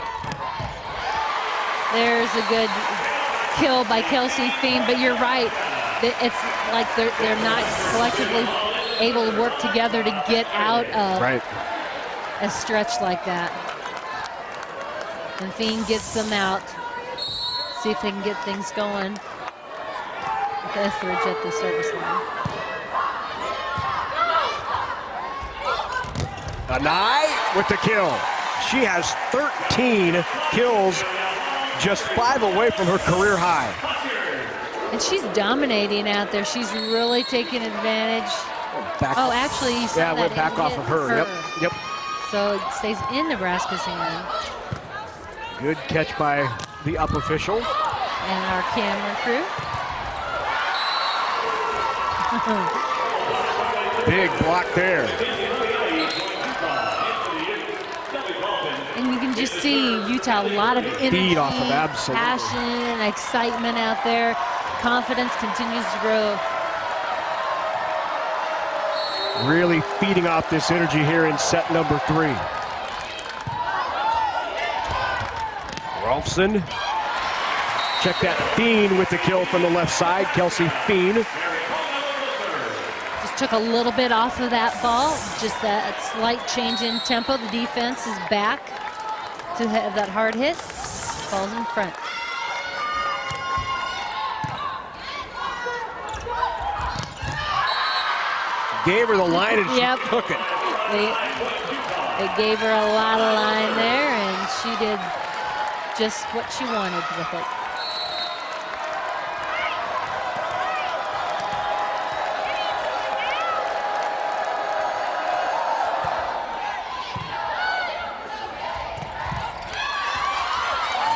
Speaker 2: There's a good kill by Kelsey Thiem, but you're right. It's like they're not collectively able to work together to get out of a stretch like that. And Thiem gets them out. See if they can get things going with Etheridge at the service line.
Speaker 1: Anai with the kill. She has 13 kills, just 5 away from her career high.
Speaker 2: And she's dominating out there. She's really taking advantage.
Speaker 1: back.
Speaker 2: Oh, actually, you saw
Speaker 1: yeah,
Speaker 2: that.
Speaker 1: it went back off of her. Yep.
Speaker 2: So it stays in Nebraska's hand.
Speaker 1: Good catch by the up official.
Speaker 2: And our camera crew.
Speaker 1: Big block there.
Speaker 2: And you can just see Utah, a lot of energy,
Speaker 1: Feed off of absolutely.
Speaker 2: passion, and excitement out there. Confidence continues to grow.
Speaker 1: Really feeding off this energy here in set number 3. Rolfson. Check that. Fien with the kill from the left side. Kelsey Fien.
Speaker 2: Just took a little bit off of that ball. Just that slight change in tempo. The defense is back to have that hard hit. Falls in front.
Speaker 1: Gave her the line and she took it.
Speaker 2: They gave her a lot of line there, and she did just what she wanted with it.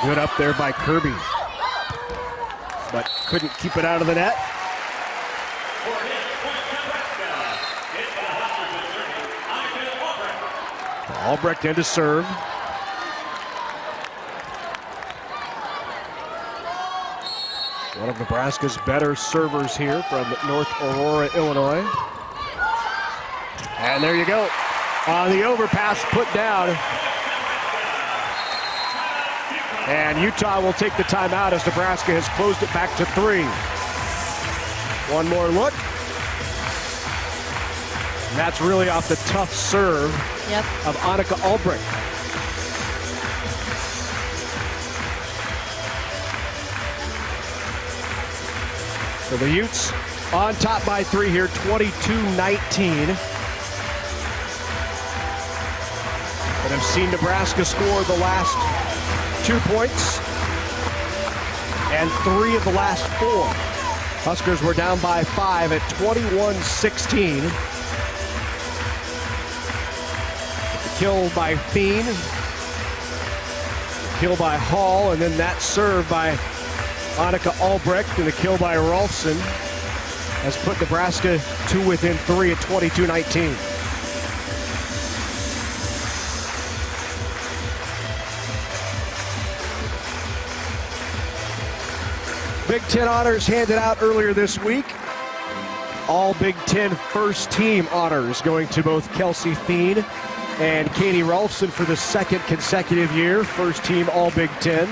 Speaker 1: Good up there by Kirby, but couldn't keep it out of the net. Albrecht in to serve. One of Nebraska's better servers here from North Aurora, Illinois. And there you go. On the overpass, put down. And Utah will take the timeout as Nebraska has closed it back to 3. One more look. And that's really off the tough serve of Annika Albrecht. So the Utes on top by 3 here, 22-19. And have seen Nebraska score the last 2 points and 3 of the last 4. Huskers were down by 5 at 21-16. The kill by Fien, the kill by Hall, and then that serve by Annika Albrecht and the kill by Rolfson has put Nebraska to within 3 at 22-19. Big Ten honors handed out earlier this week. All Big Ten first team honors going to both Kelsey Fien and Katie Rolfson for the 2nd consecutive year. First team All Big Ten.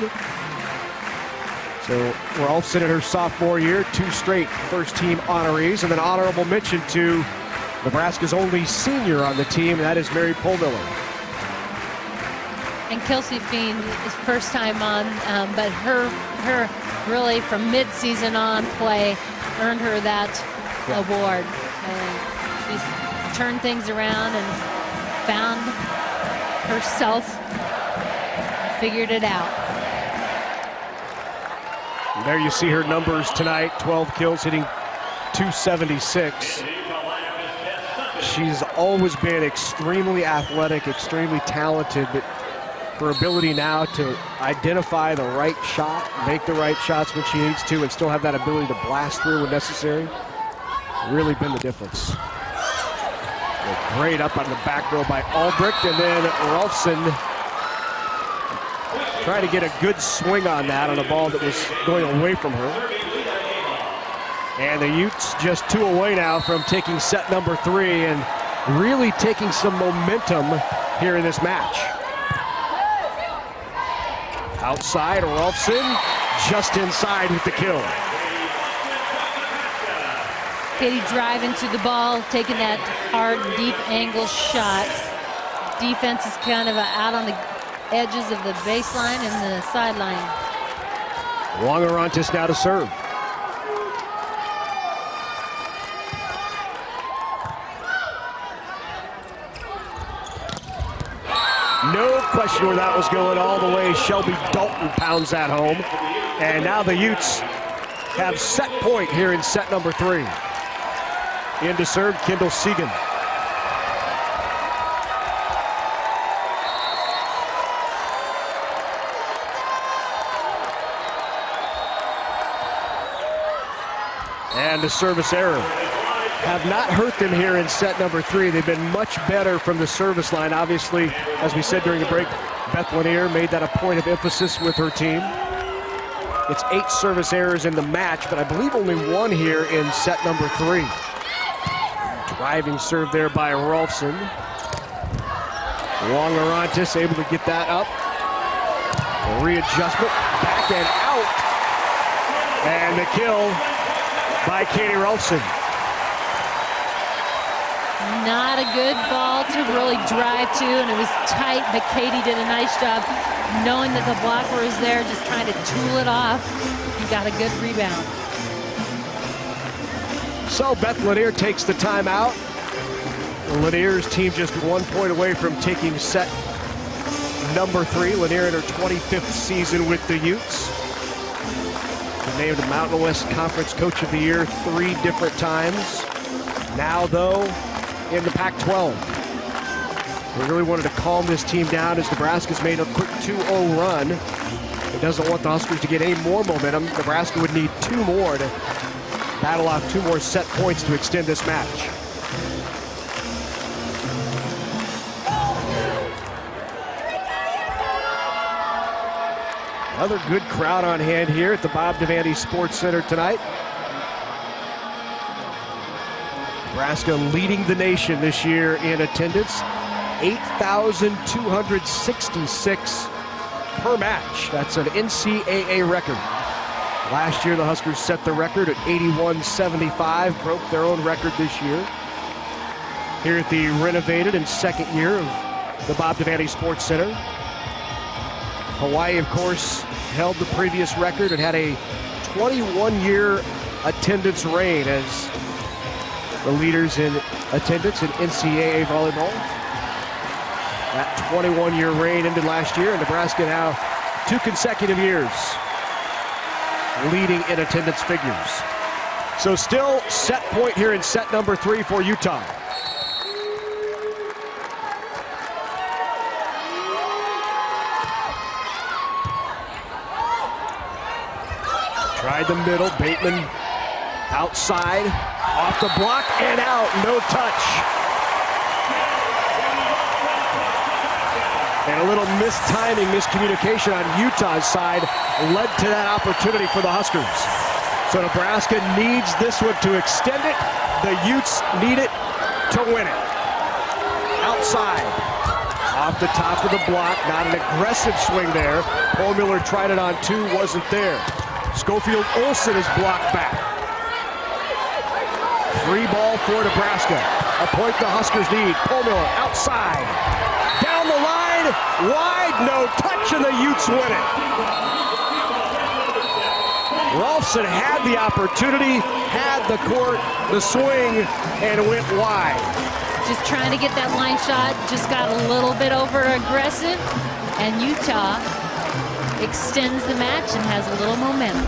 Speaker 1: So Rolfson in her sophomore year, 2 straight first team honorees. And then honorable mention to Nebraska's only senior on the team, and that is Mary Polmiller.
Speaker 2: And Kelsey Fien is first time on, but her really from mid-season on play earned her that award. And she's turned things around and found herself, figured it out.
Speaker 1: And there you see her numbers tonight, 12 kills, hitting .276. She's always been extremely athletic, extremely talented, but her ability now to identify the right shot, make the right shots when she needs to, and still have that ability to blast through when necessary, really been the difference. Great up on the back row by Albrecht, and then Rolfson trying to get a good swing on that on a ball that was going away from her. And the Utes just 2 away now from taking set number 3 and really taking some momentum here in this match. Outside, Rolfson just inside with the kill.
Speaker 2: Katie driving to the ball, taking that hard, deep angle shot. Defense is kind of out on the edges of the baseline and the sideline.
Speaker 1: Longarantis now to serve. No question where that was going all the way. Shelby Dalton pounds that home. And now the Utes have set point here in set number 3. In to serve, Kendall Segan. And a service error. Have not hurt them here in set number 3. They've been much better from the service line. Obviously, as we said during the break, Beth Lanier made that a point of emphasis with her team. It's 8 service errors in the match, but I believe only 1 here in set number 3. Driving serve there by Rolfson. Wong-Arantes able to get that up. A readjustment, back and out. And the kill by Katie Rolfson.
Speaker 2: Not a good ball to really drive to, and it was tight, but Katie did a nice job knowing that the blocker was there, just trying to tool it off. He got a good rebound.
Speaker 1: So Beth Lanier takes the timeout. Lanier's team just 1 point away from taking set number 3. Lanier in her 25th season with the Utes. Named Mountain West Conference Coach of the Year 3 different times. Now, though, in the Pac-12. We really wanted to calm this team down as Nebraska's made a quick 2-0 run. It doesn't want the Huskers to get any more momentum. Nebraska would need 2 more to battle off 2 more set points to extend this match. Another good crowd on hand here at the Bob Devaney Sports Center tonight. Nebraska leading the nation this year in attendance. 8,266 per match. That's an NCAA record. Last year the Huskers set the record at 81.75, broke their own record this year. Here at the renovated and second year of the Bob Devaney Sports Center. Hawaii, of course, held the previous record and had a 21-year attendance reign as the leaders in attendance in NCAA volleyball. That 21-year reign ended last year, and Nebraska now 2 consecutive years leading in attendance figures. So still set point here in set number 3 for Utah. Tried the middle, Bateman outside, off the block and out, no touch. And a little mistiming, miscommunication on Utah's side led to that opportunity for the Huskers. So Nebraska needs this one to extend it. The Utes need it to win it. Outside, off the top of the block, not an aggressive swing there. Pohlmiller tried it on 2, wasn't there. Schofield Olsen is blocked back. Free ball for Nebraska. A point the Huskers need. Pohlmiller outside. Down the line, wide, no touch, and the Utes win it. Rolfson had the opportunity, had the court, the swing, and went wide.
Speaker 2: Just trying to get that line shot, just got a little bit over aggressive, and Utah extends the match and has a little momentum.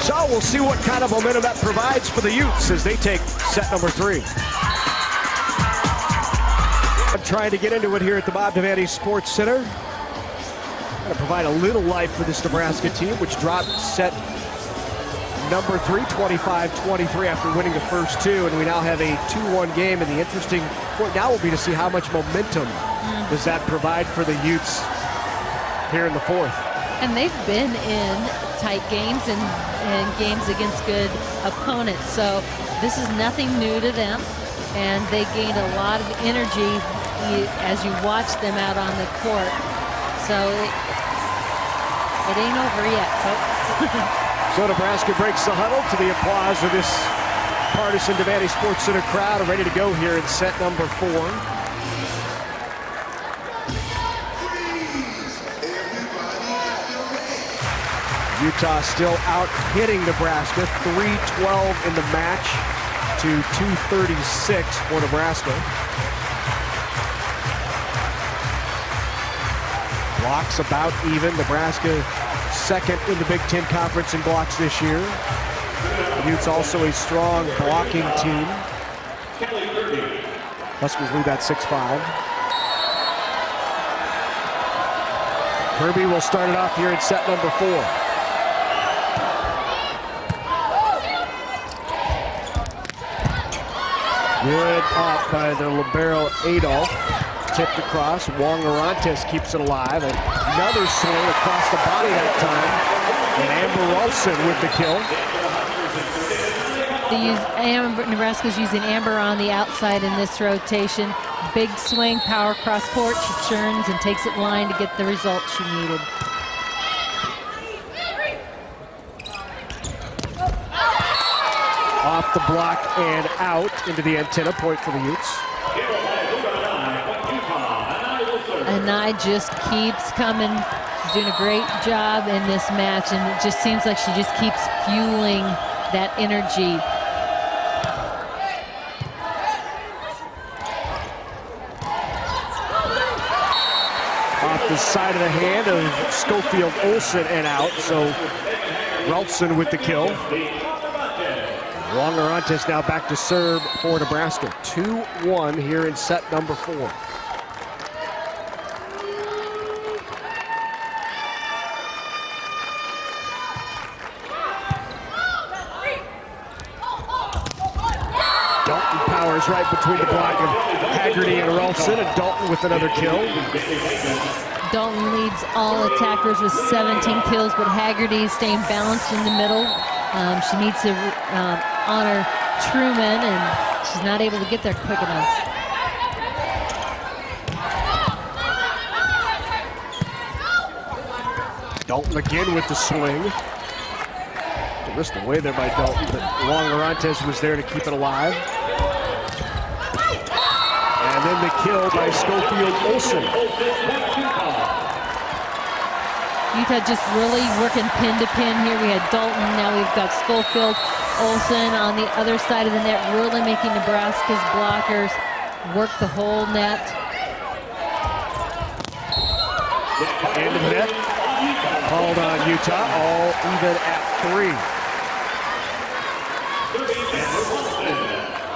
Speaker 1: So we'll see what kind of momentum that provides for the Utes as they take set number 3. I'm trying to get into it here at the Bob Devaney Sports Center. Going to provide a little life for this Nebraska team, which dropped set number 3, 25-23 after winning the first 2, and we now have a 2-1 game, and the interesting point now will be to see how much momentum does that provide for the Utes here in the 4th.
Speaker 2: And they've been in tight games and games against good opponents, so this is nothing new to them, and they gained a lot of energy as you watch them out on the court. So it ain't over yet, folks.
Speaker 1: So Nebraska breaks the huddle to the applause of this partisan Devaney Sports Center crowd, are ready to go here in set number 4. Utah still out hitting Nebraska, 3-12 in the match to 236 for Nebraska. Blocks about even. Nebraska second in the Big Ten Conference in blocks this year. Utes also a strong blocking team. Huskers lead that 6-5. Kirby will start it off here in set number 4. Good up by the libero Adolf. Tipped across. Wong Orantes keeps it alive. And another swing across the body that time. And Amber Rolfson with the kill.
Speaker 2: Nebraska's using Amber on the outside in this rotation. Big swing, power cross court. She churns and takes it line to get the result she needed.
Speaker 1: Off the block and out into the antenna, point for the Utes.
Speaker 2: Anai just keeps coming. She's doing a great job in this match, and it just seems like she just keeps fueling that energy.
Speaker 1: Off the side of the hand of Schofield Olsen and out, so Rolfson with the kill. Wong Orantes now back to serve for Nebraska. 2-1 here in set number 4. Dalton powers right between the block of Haggerty and Rolfson, and Dalton with another kill.
Speaker 2: Dalton leads all attackers with 17 kills, but Haggerty is staying balanced in the middle. She needs to honor Truman, and she's not able to get there quick enough.
Speaker 1: Dalton again with the swing. Missed away there by Dalton, but Wong Orantes was there to keep it alive. And then the kill by Schofield Olsen.
Speaker 2: Utah just really working pin to pin here. We had Dalton, now we've got Schofield Olsen on the other side of the net, really making Nebraska's blockers work the whole net.
Speaker 1: End of the net. Called on Utah, all even at 3.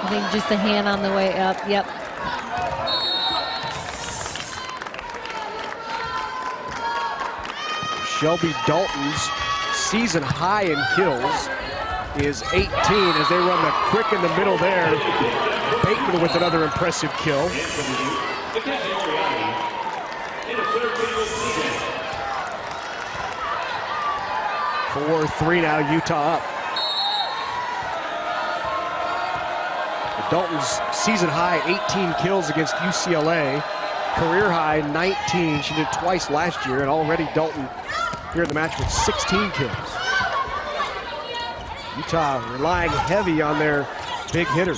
Speaker 2: I think just a hand on the way up, yep.
Speaker 1: Shelby Dalton's season high in kills is 18 as they run the quick in the middle there. Bateman with another impressive kill. 4-3 now, Utah up. Dalton's season high 18 kills against UCLA. Career high 19. She did twice last year, and already Dalton here in the match with 16 kills. Utah relying heavy on their big hitters.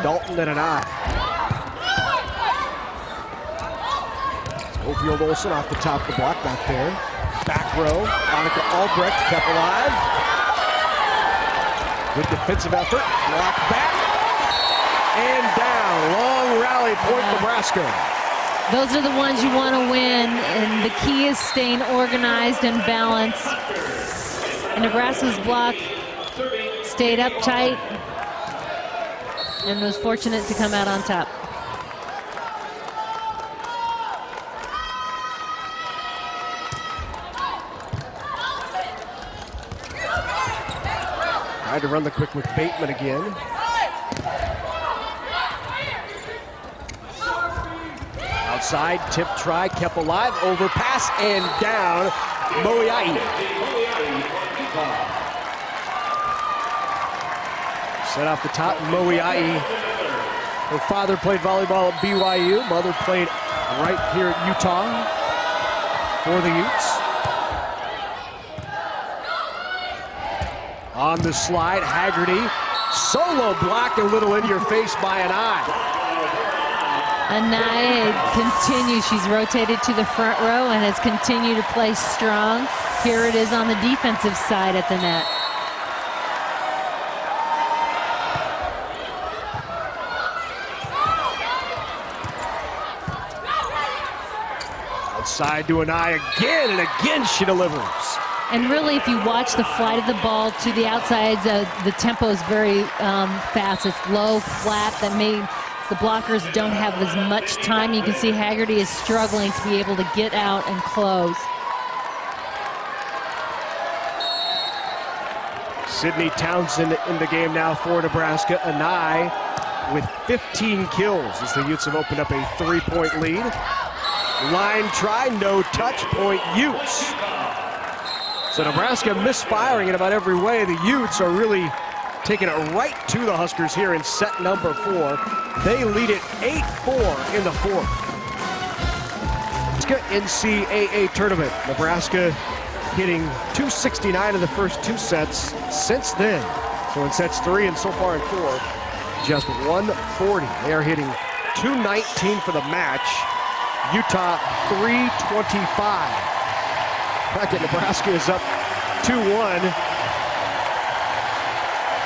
Speaker 1: Dalton and Anai. Schofield Olsen off the top of the block back there. Back row, Annika Albrecht kept alive. Good defensive effort, block back, and down. Long rally point, Nebraska.
Speaker 2: Those are the ones you want to win, and the key is staying organized and balanced. And Nebraska's block stayed up tight and was fortunate to come out on top.
Speaker 1: Tried to run the quick with Bateman again. Outside, tip try, kept alive, overpass, and down, Moiai. Set off the top, Moiai. Her father played volleyball at BYU. Mother played right here at Utah for the Utes. On the slide, Haggerty. Solo block, a little in your face by Anai.
Speaker 2: Anai continues. She's rotated to the front row and has continued to play strong. Here it is on the defensive side at the net.
Speaker 1: Outside to Anai again, and again she delivers.
Speaker 2: And really, if you watch the flight of the ball to the outsides, the tempo is very fast. It's low, flat. That means the blockers don't have as much time. You can see Haggerty is struggling to be able to get out and close.
Speaker 1: Sydney Townsend in the game now for Nebraska. Anai with 15 kills as the Utes have opened up a 3-point lead. Line try, no touch, point Utes. So Nebraska misfiring in about every way. The Utes are really taking it right to the Huskers here in set number 4. They lead it 8-4 in the 4th. NCAA tournament. Nebraska hitting 269 in the first 2 sets since then. So in sets 3 and so far in 4, just 140. They are hitting 219 for the match. Utah 325. Bracket Nebraska is up 2-1.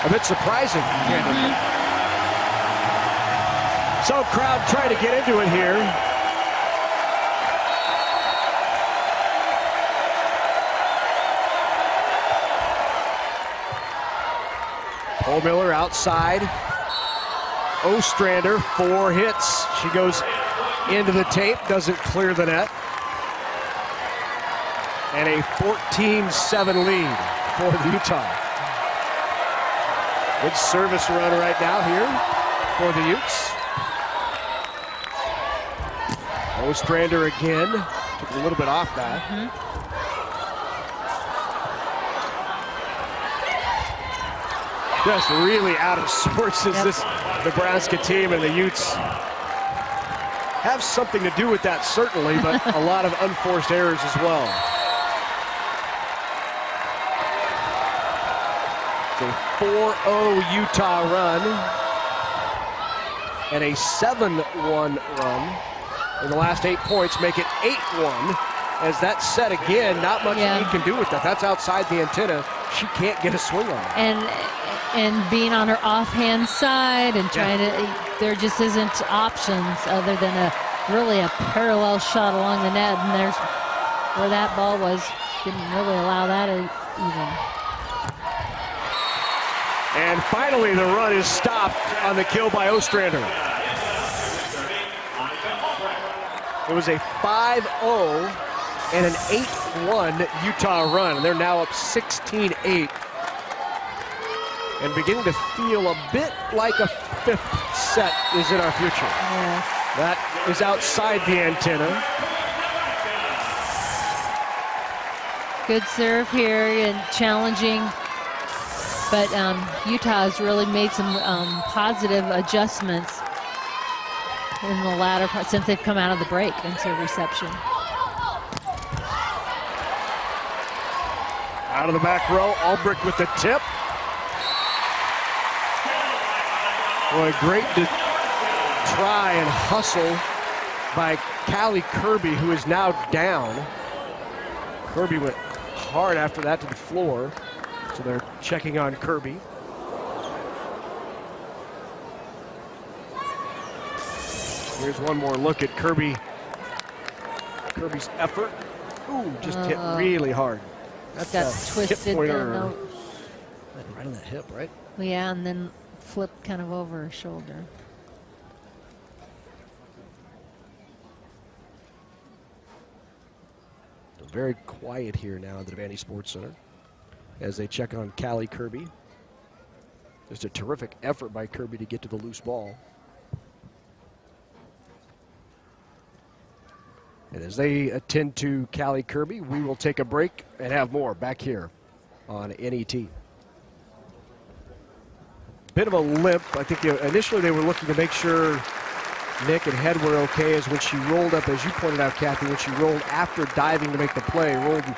Speaker 1: A bit surprising. So crowd trying to get into it here. Miller outside. Ostrander, 4 hits. She goes into the tape, doesn't clear the net. And a 14-7 lead for the Utah. Good service run right now here for the Utes. Ostrander again, took a little bit off that. Just really out of sorts is this Nebraska team, and the Utes have something to do with that, certainly, but a lot of unforced errors as well. It's a 4-0 Utah run and a 7-1 run. In the last 8 points make it 8-1. As that set again, not much he can do with that. That's outside the antenna. She can't get a swing on it.
Speaker 2: And being on her offhand side and trying to, there just isn't options other than really a parallel shot along the net, and there's where that ball was. Didn't really allow that even.
Speaker 1: And finally the run is stopped on the kill by Ostrander. It was a 5-0 and an 8-1 Utah run, and they're now up 16-8. And beginning to feel a bit like a 5th set is in our future. That is outside the antenna.
Speaker 2: Good serve here and challenging, but Utah has really made some positive adjustments in the latter part since they've come out of the break into reception.
Speaker 1: Out of the back row, Albrecht with the tip. What a great try and hustle by Callie Kirby, who is now down. Kirby went hard after that to the floor, so they're checking on Kirby. Here's one more look at Kirby's effort. Ooh, just hit really hard.
Speaker 2: That's got twisted.
Speaker 1: Right on that hip, right?
Speaker 2: Yeah, and then flipped kind of over her shoulder.
Speaker 1: So very quiet here now at the Devaney Sports Center as they check on Callie Kirby. Just a terrific effort by Kirby to get to the loose ball. And as they attend to Callie Kirby, we will take a break and have more back here on NET. Bit of a limp. I think initially they were looking to make sure Nick and Head were okay, as when she rolled up, as you pointed out, Kathy, when she rolled after diving to make the play, rolled and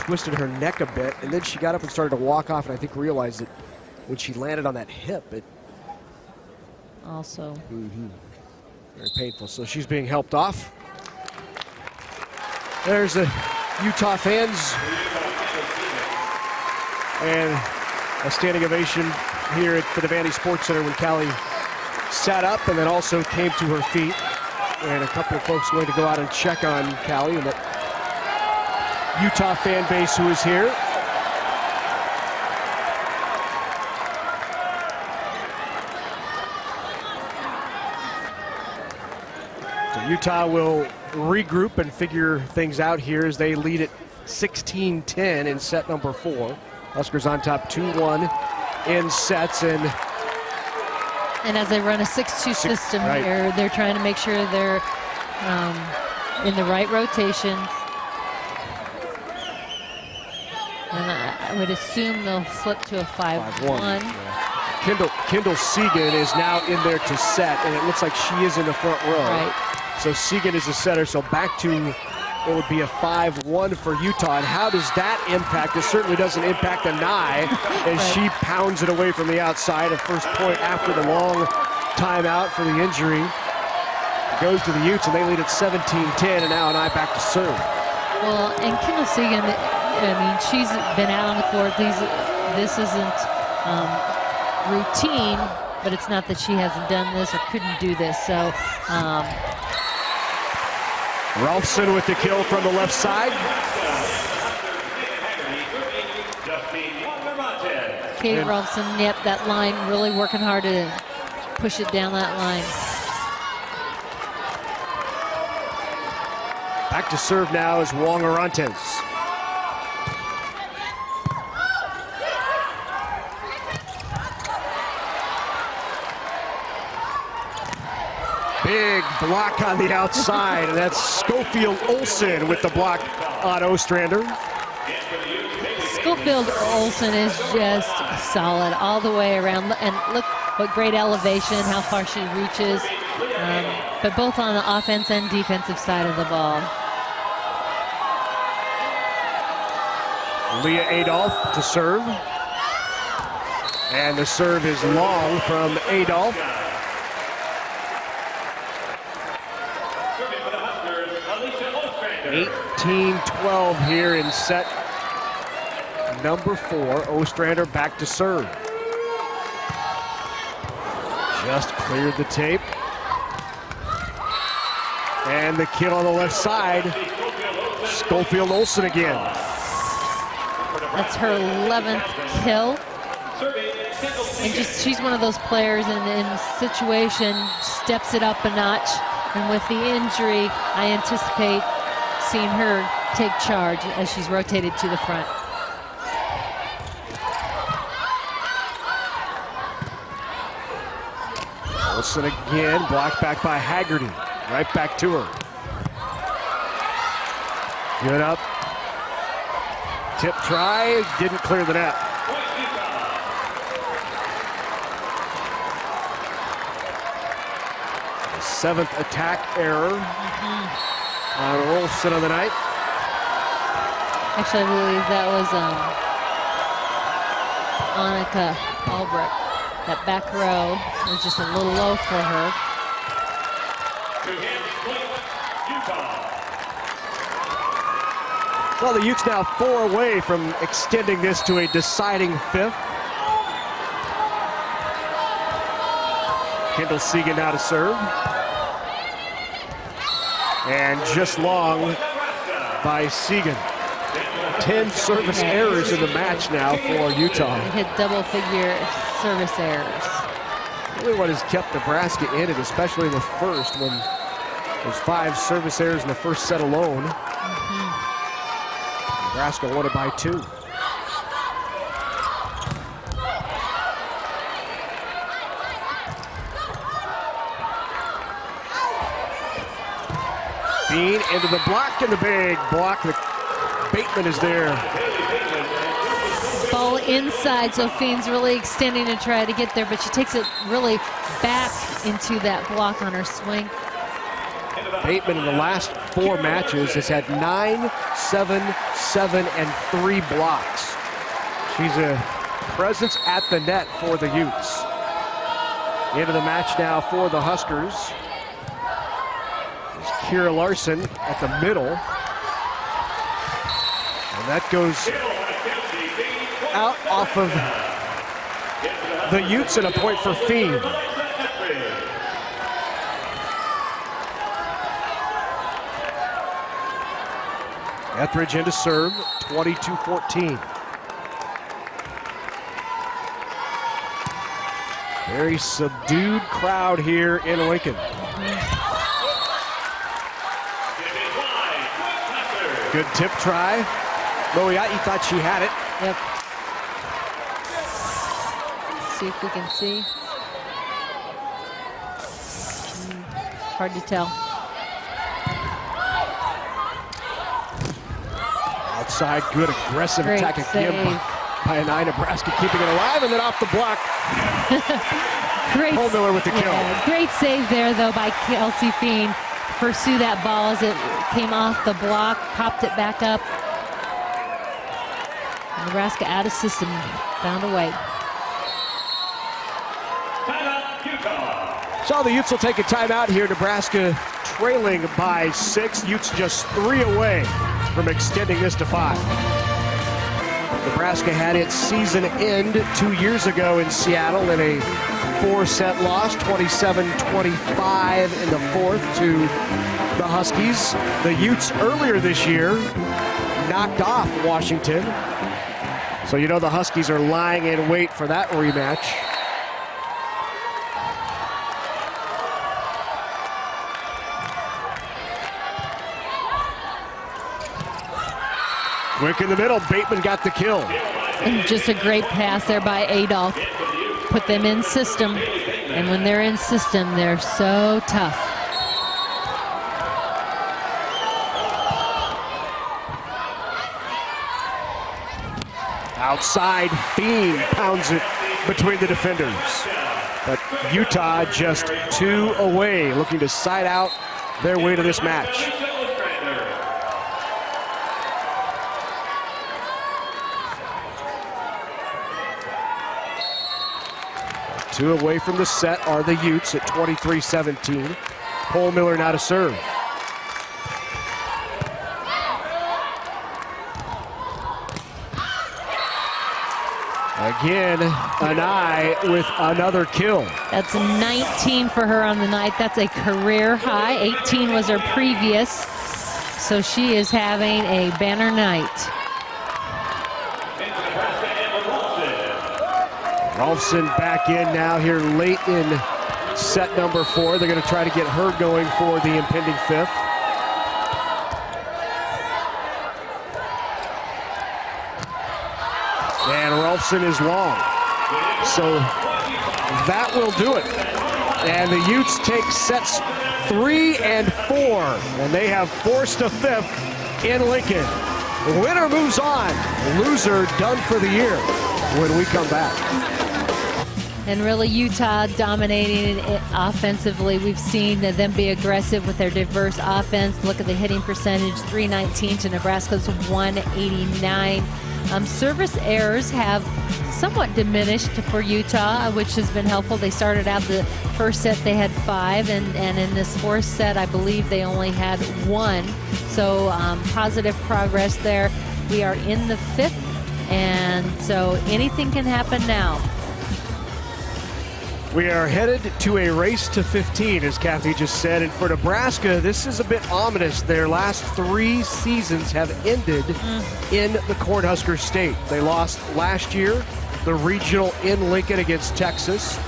Speaker 1: twisted her neck a bit, and then she got up and started to walk off, and I think realized that when she landed on that hip, it
Speaker 2: also
Speaker 1: very painful. So she's being helped off. There's the Utah fans and a standing ovation here at the Devaney Sports Center when Callie sat up and then also came to her feet. And a couple of folks going to go out and check on Callie and that Utah fan base who is here. So Utah will regroup and figure things out here as they lead it 16-10 in set number 4. Huskers on top 2-1 in sets, and
Speaker 2: as they run a 6-2 system
Speaker 1: right
Speaker 2: here, they're trying to make sure they're in the right rotations. And I would assume they'll flip to a 5-1.
Speaker 1: Kendall Segan is now in there to set, and it looks like she is in the front row.
Speaker 2: Right.
Speaker 1: So Segan is a setter, so back to what would be a 5-1 for Utah. And how does that impact? It certainly doesn't impact Anai as she pounds it away from the outside. A first point after the long timeout for the injury. It goes to the Utes, and they lead at 17-10, and now Anai back to serve.
Speaker 2: Well, and Kendall Segan, I mean, she's been out on the court. This isn't routine, but it's not that she hasn't done this or couldn't do this. So
Speaker 1: Rolfson with the kill from the left side.
Speaker 2: Katie Rolfson, yep, that line really working hard to push it down that line.
Speaker 1: Back to serve now is Wong Orantes. Big block on the outside, and that's Schofield Olsen with the block on Ostrander.
Speaker 2: Schofield Olsen is just solid all the way around, and look what great elevation, how far she reaches, but both on the offense and defensive side of the ball.
Speaker 1: Leah Adolph to serve, and the serve is long from Adolph. 18-12 here in set number 4. Ostrander back to serve. Just cleared the tape. And the kid on the left side, Schofield Olsen again.
Speaker 2: That's her 11th kill. And just she's one of those players in situation, steps it up a notch. And with the injury, I anticipate seeing her take charge as she's rotated to the front.
Speaker 1: Olsen again, blocked back by Haggerty. Right back to her. Good up. Tip try, didn't clear the net. The 7th attack error on Olsen of the night.
Speaker 2: Actually, I believe that was Annika Albrecht. That back row was just a little low for her.
Speaker 1: Well, the Utes now 4 away from extending this to a deciding 5th. Kendall Segan now to serve. And just long by Segan. 10 service errors in the match now for Utah.
Speaker 2: They hit double-figure service errors.
Speaker 1: Really what has kept Nebraska in it, especially in the first, when there's 5 service errors in the first set alone. Nebraska won it by 2. Bean into the block, and the big block. Bateman is there.
Speaker 2: Ball inside, so Fiend's really extending to try to get there, but she takes it really back into that block on her swing.
Speaker 1: Bateman in the last 4 matches has had 9, 7, 7, and 3 blocks. She's a presence at the net for the Utes. Into the match now for the Huskers. There's Kira Larson at the middle. And that goes out off of the Utes, and a point for Fiend. Etheridge in to serve, 22-14. Very subdued crowd here in Lincoln. Good tip try. Moiati thought she had it.
Speaker 2: Yep. See if we can see. Hard to tell.
Speaker 1: Outside, good aggressive
Speaker 2: Great
Speaker 1: attack again by Anai. Nebraska keeping it alive, and then off the block.
Speaker 2: Great.
Speaker 1: Cole Miller with the kill.
Speaker 2: Yeah, great save there, though, by Kelsey Fiend. Pursue that ball as it came off the block, popped it back up. Nebraska out of system, found a way.
Speaker 1: So the Utes will take a timeout here. Nebraska trailing by 6. Utes just 3 away from extending this to 5. Nebraska had its season end 2 years ago in Seattle in a 4-set loss, 27-25 in the 4th to the Huskies. The Utes earlier this year knocked off Washington. So you know the Huskies are lying in wait for that rematch. Quick in the middle, Bateman got the kill.
Speaker 2: And just a great pass there by Adolph. Put them in system, and when they're in system, they're so tough.
Speaker 1: Outside, Fiend pounds it between the defenders. But Utah just 2 away, looking to side out their way to this match. Two away from the set are the Utes at 23-17. Cole Miller now to serve. Again, Anai with another kill.
Speaker 2: That's 19 for her on the night. That's a career high. 18 was her previous. So she is having a banner night.
Speaker 1: Rolfson back in now here late in set number 4. They're going to try to get her going for the impending 5th. And Rolfson is long. So that will do it. And the Utes take sets 3 and 4. And they have forced a 5th in Lincoln. The winner moves on. Loser done for the year when we come back.
Speaker 2: And really Utah dominating it offensively. We've seen them be aggressive with their diverse offense. Look at the hitting percentage, 319 to Nebraska's 189. Service errors have somewhat diminished for Utah, which has been helpful. They started out the first set, they had 5, and in this 4th set, I believe they only had 1. So positive progress there. We are in the 5th, and so anything can happen now.
Speaker 1: We are headed to a race to 15, as Kathy just said. And for Nebraska, this is a bit ominous. Their last 3 seasons have ended in the Cornhusker State. They lost last year, the regional in Lincoln against Texas.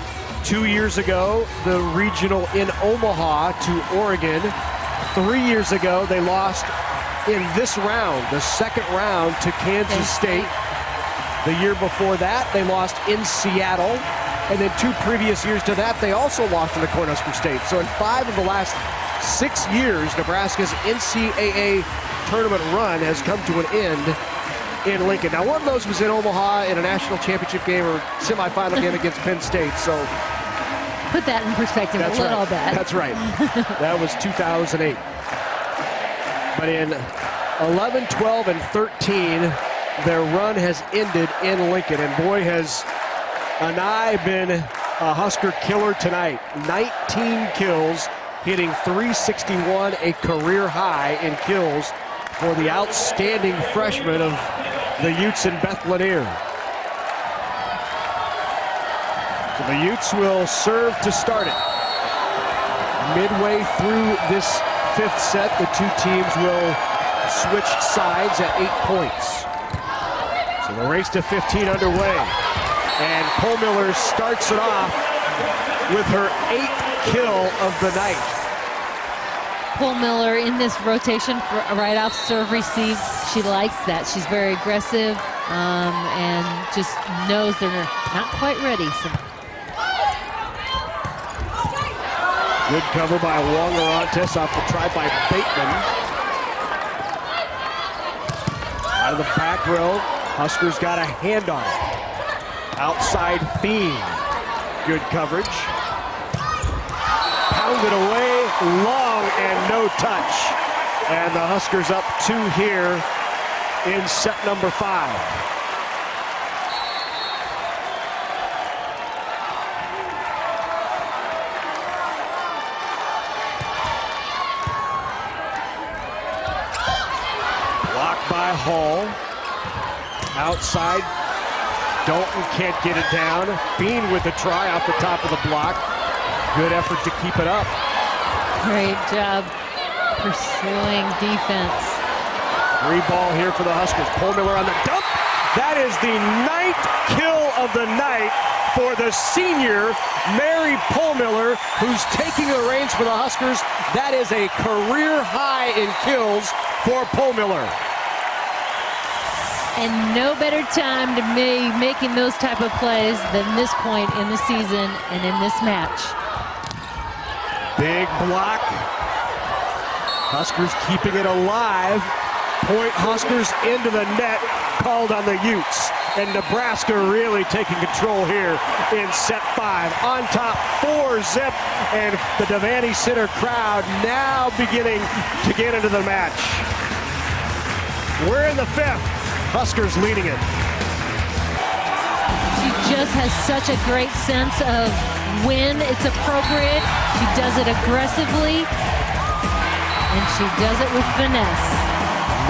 Speaker 1: 2 years ago, the regional in Omaha to Oregon. 3 years ago, they lost in this round, the 2nd round, to Kansas State. The year before that, they lost in Seattle. And then 2 previous years to that, they also lost in the Cornhusker State. So in 5 of the last 6 years, Nebraska's NCAA tournament run has come to an end in Lincoln. Now, one of those was in Omaha in a national championship game or semifinal game against Penn State. So
Speaker 2: put that in perspective a little bit.
Speaker 1: That's right. That was 2008. But in 11, 12, and 13, their run has ended in Lincoln. And boy, has Anai been a Husker killer tonight. 19 kills, hitting 361, a career high in kills for the outstanding freshman of the Utes in Beth Lanier. So the Utes will serve to start it. Midway through this 5th set, the 2 teams will switch sides at 8 points. So the race to 15 underway. And Cole Miller starts it off with her 8th kill of the night.
Speaker 2: Pohlmiller in this rotation for right off serve receive. She likes that. She's very aggressive and just knows they're not quite ready. So.
Speaker 1: Good cover by Wong-Orantes off the try by Bateman. Out of the back row, Huskers got a hand on it. Outside Fiend. Good coverage. Pounded away, long and no touch. And the Huskers up 2 here in set number 5. By Hall. Outside. Dalton can't get it down. Fiend with the try off the top of the block. Good effort to keep it up.
Speaker 2: Great job pursuing defense.
Speaker 1: Free ball here for the Huskers. Pohlmiller on the dump. That is the 9th kill of the night for the senior Mary Pohlmiller, who's taking the reins for the Huskers. That is a career high in kills for Pohlmiller.
Speaker 2: And no better time to be making those type of plays than this point in the season and in this match.
Speaker 1: Big block. Huskers keeping it alive. Point Huskers into the net, called on the Utes. And Nebraska really taking control here in set 5. On top, 4-zip, and the Devaney Center crowd now beginning to get into the match. We're in the 5th. Huskers leading it.
Speaker 2: She just has such a great sense of when it's appropriate. She does it aggressively, and she does it with finesse.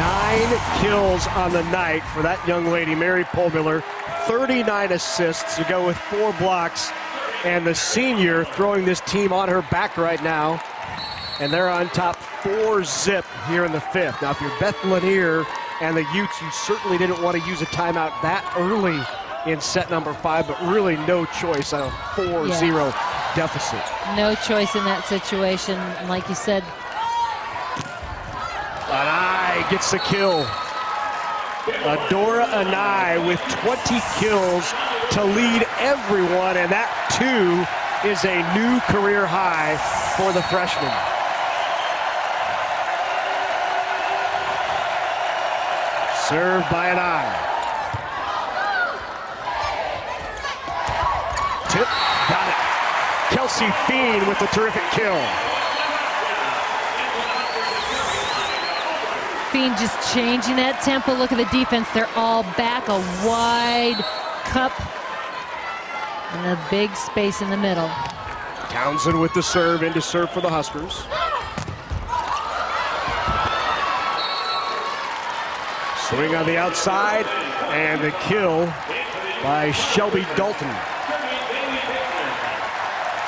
Speaker 1: 9 kills on the night for that young lady, Mary Pohlmiller. 39 assists to go with 4 blocks. And the senior throwing this team on her back right now. And they're on top 4-zip here in the 5th. Now, if you're Beth Lanier and the Utes, you certainly didn't want to use a timeout that early in set number 5, but really no choice on a 4-0 deficit.
Speaker 2: No choice in that situation. Like you said,
Speaker 1: Anai gets the kill. Adora Anai with 20 kills to lead everyone, and that too is a new career high for the freshman. Served by Anai. Tip, got it. Kelsey Fiend with the terrific kill.
Speaker 2: Fiend just changing that tempo. Look at the defense. They're all back, a wide cup and a big space in the middle.
Speaker 1: Townsend with the serve, into serve for the Huskers. Swing on the outside, and the kill by Shelby Dalton.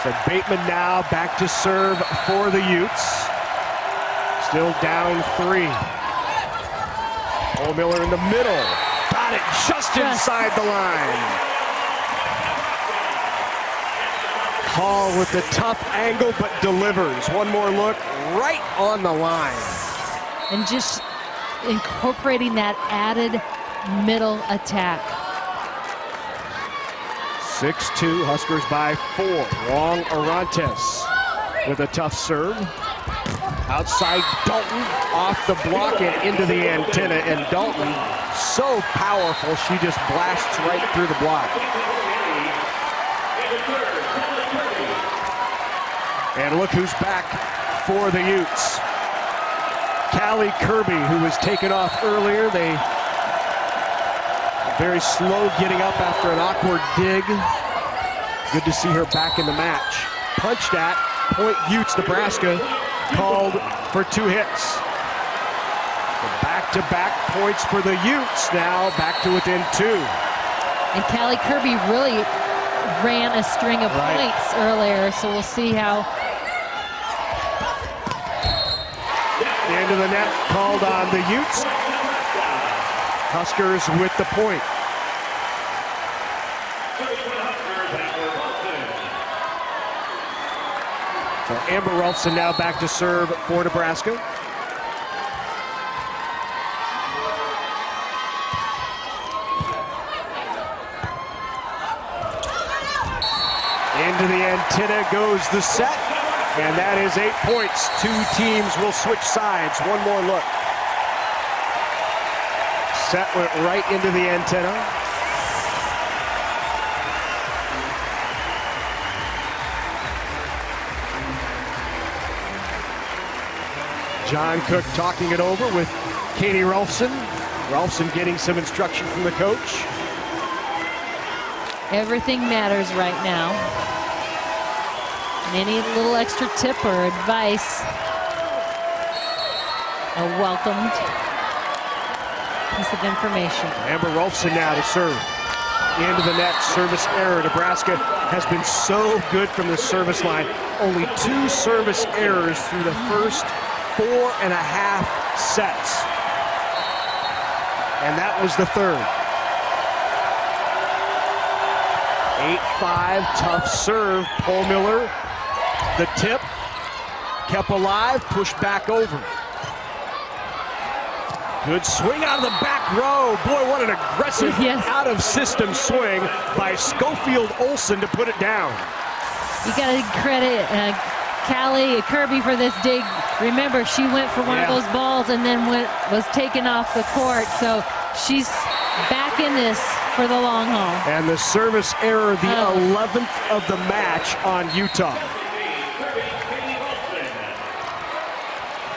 Speaker 1: So Bateman now back to serve for the Utes. Still down 3. Pohlmiller in the middle. Got it just inside the line. Hall with the tough angle, but delivers. One more look, right on the line.
Speaker 2: And just incorporating that added middle attack.
Speaker 1: 6-2, Huskers by 4. Wong-Orantes with a tough serve. Outside Dalton, off the block and into the antenna, and Dalton so powerful she just blasts right through the block. And look who's back for the Utes. Callie Kirby, who was taken off earlier. They very slow getting up after an awkward dig. Good to see her back in the match. Punched at, point Utes, Nebraska, called for 2 hits. Back-to-back points for the Utes, now back to within 2.
Speaker 2: And Callie Kirby really ran a string of points earlier, so we'll see how.
Speaker 1: Into the net, called on the Utes. Huskers with the point. So Amber Rolfson now back to serve for Nebraska. Into the antenna goes the set, and that is 8 points. Two teams will switch sides. One more look. Set went right into the antenna. John Cook talking it over with Katie Rolfson. Rolfson getting some instruction from the coach.
Speaker 2: Everything matters right now. And any little extra tip or advice a welcomed piece of information.
Speaker 1: Amber Rolfson now to serve. Into the net, service error. Nebraska has been so good from the service line. Only 2 service errors through the first 4.5 sets. And that was the third. 8-5, tough serve. Pohlmiller, the tip, kept alive, pushed back over. Good swing out of the back row. Boy, what an aggressive out-of-system swing by Schofield Olsen to put it down.
Speaker 2: You got to credit Callie Kirby for this dig. Remember, she went for one of those balls and then was taken off the court. So she's back in this for the long haul.
Speaker 1: And the service error, the 11th of the match on Utah.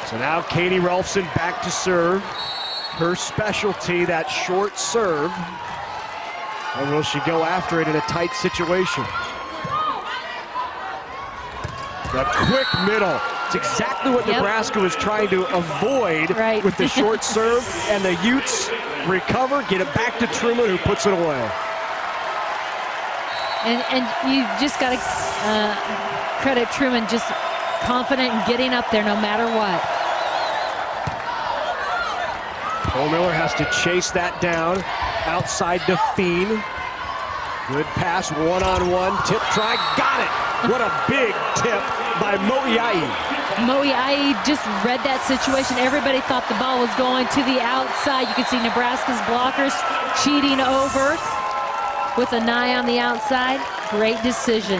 Speaker 1: So now Katie Rolfson back to serve. Her specialty, that short serve. And will she go after it in a tight situation? The quick middle. It's exactly what Nebraska was trying to avoid with the short serve. And the Utes recover, get it back to Truman, who puts it away.
Speaker 2: And you just got to credit Truman, just confident in getting up there no matter what.
Speaker 1: Pohlmiller has to chase that down outside to Fien. Good pass, one-on-one, tip try, got it. What a big tip by Moiai.
Speaker 2: Moiai just read that situation. Everybody thought the ball was going to the outside. You can see Nebraska's blockers cheating over with an eye on the outside. Great decision.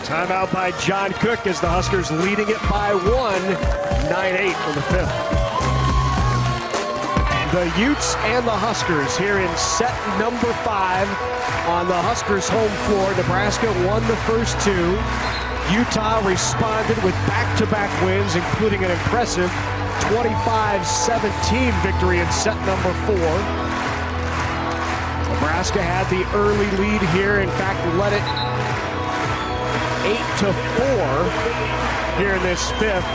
Speaker 1: Timeout by John Cook as the Huskers leading it by 1, 9-8 in the 5th. The Utes and the Huskers here in set number 5 on the Huskers home floor. Nebraska won the first 2. Utah responded with back-to-back wins, including an impressive 25-17 victory in set number 4. Nebraska had the early lead here. In fact, led it 8-4 here in this 5th,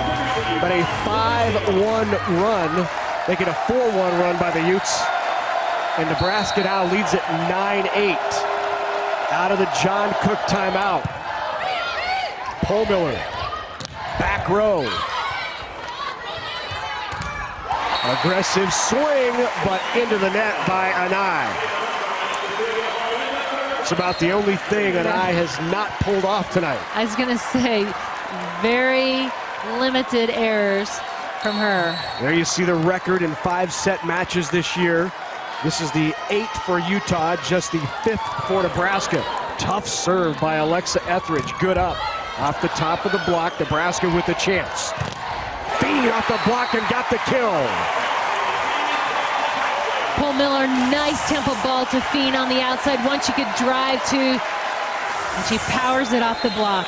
Speaker 1: but a 5-1 run. Making a 4-1 run by the Utes. And Nebraska now leads it 9-8. Out of the John Cook timeout. Pohlmiller, back row. Aggressive swing, but into the net by Anai. It's about the only thing Anai has not pulled off tonight. I
Speaker 2: was gonna say, very limited errors from her.
Speaker 1: There you see the record in 5-set matches this year. This is the 8th for Utah, just the 5th for Nebraska. Tough serve by Alexa Etheridge. Good up. Off the top of the block, Nebraska with a chance. Fien off the block and got the kill.
Speaker 2: Pohlmiller, nice tempo ball to Fien on the outside. One she could drive to, and she powers it off the block.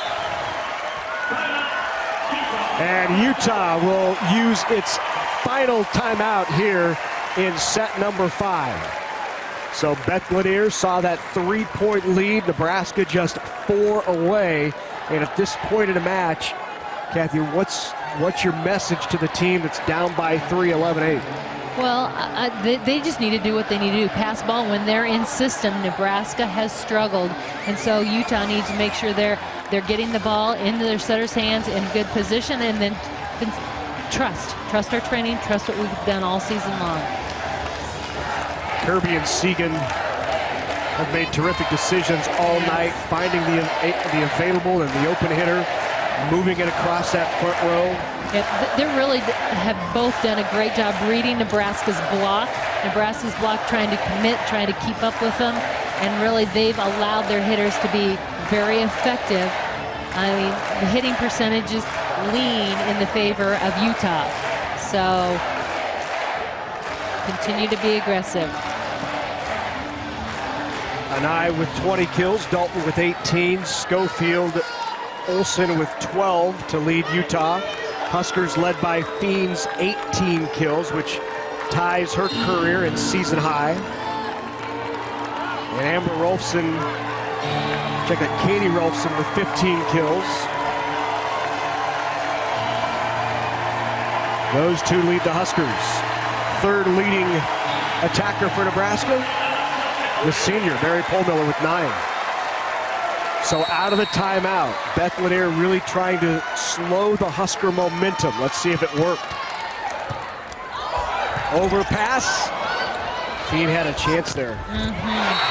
Speaker 1: And Utah will use its final timeout here in set number 5. So Beth Lanier saw that 3-point lead. Nebraska just 4 away. And at this point in the match, Kathy, what's your message to the team that's down by 3, 11-8?
Speaker 2: Well, they just need to do what they need to do. Pass ball when they're in system. Nebraska has struggled. And so Utah needs to make sure they're getting the ball into their setters' hands in good position, and then trust our training, trust what we've done all season long.
Speaker 1: Kirby and Segan have made terrific decisions all night, finding the available and the open hitter. moving it across that front row.
Speaker 2: Yeah, they really have both done a great job reading Nebraska's block. Nebraska's block trying to commit, trying to keep up with them, and really they've allowed their hitters to be very effective. I mean, the hitting percentages lean in the favor of Utah. So continue to be aggressive.
Speaker 1: Anai with 20 kills, Dalton with 18, Schofield, Olsen with 12 to lead Utah. Huskers led by Fiend's 18 kills, which ties her career in season high. And Amber Rolfson, check out Katie Rolfson with 15 kills. Those two lead the Huskers. Third leading attacker for Nebraska, the senior, Mary Polmiller with 9. So out of the timeout, Beth Lanier really trying to slow the Husker momentum. Let's see if it worked. Overpass. Fiend had a chance there.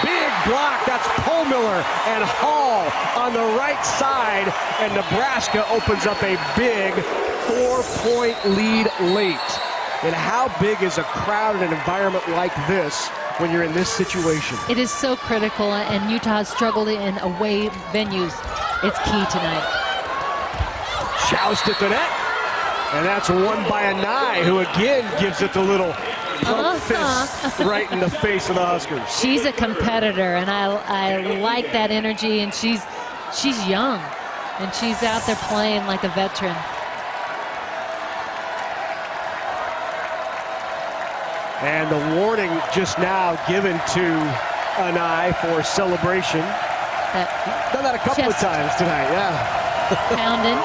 Speaker 1: Big block, that's Polmiller and Hall on the right side, and Nebraska opens up a big 4-point lead late. And how big is a crowd in an environment like this when you're in this situation?
Speaker 2: It is so critical, and Utah has struggled in away venues. It's key tonight.
Speaker 1: Joust at the net, and that's won by Anai, who again gives it the little pump fist right in the face of the Huskers.
Speaker 2: She's a competitor, and I like that energy, and she's young, and she's out there playing like a veteran.
Speaker 1: And the warning just now given to Anai for celebration. Done that a couple of times tonight, yeah.
Speaker 2: Pounding.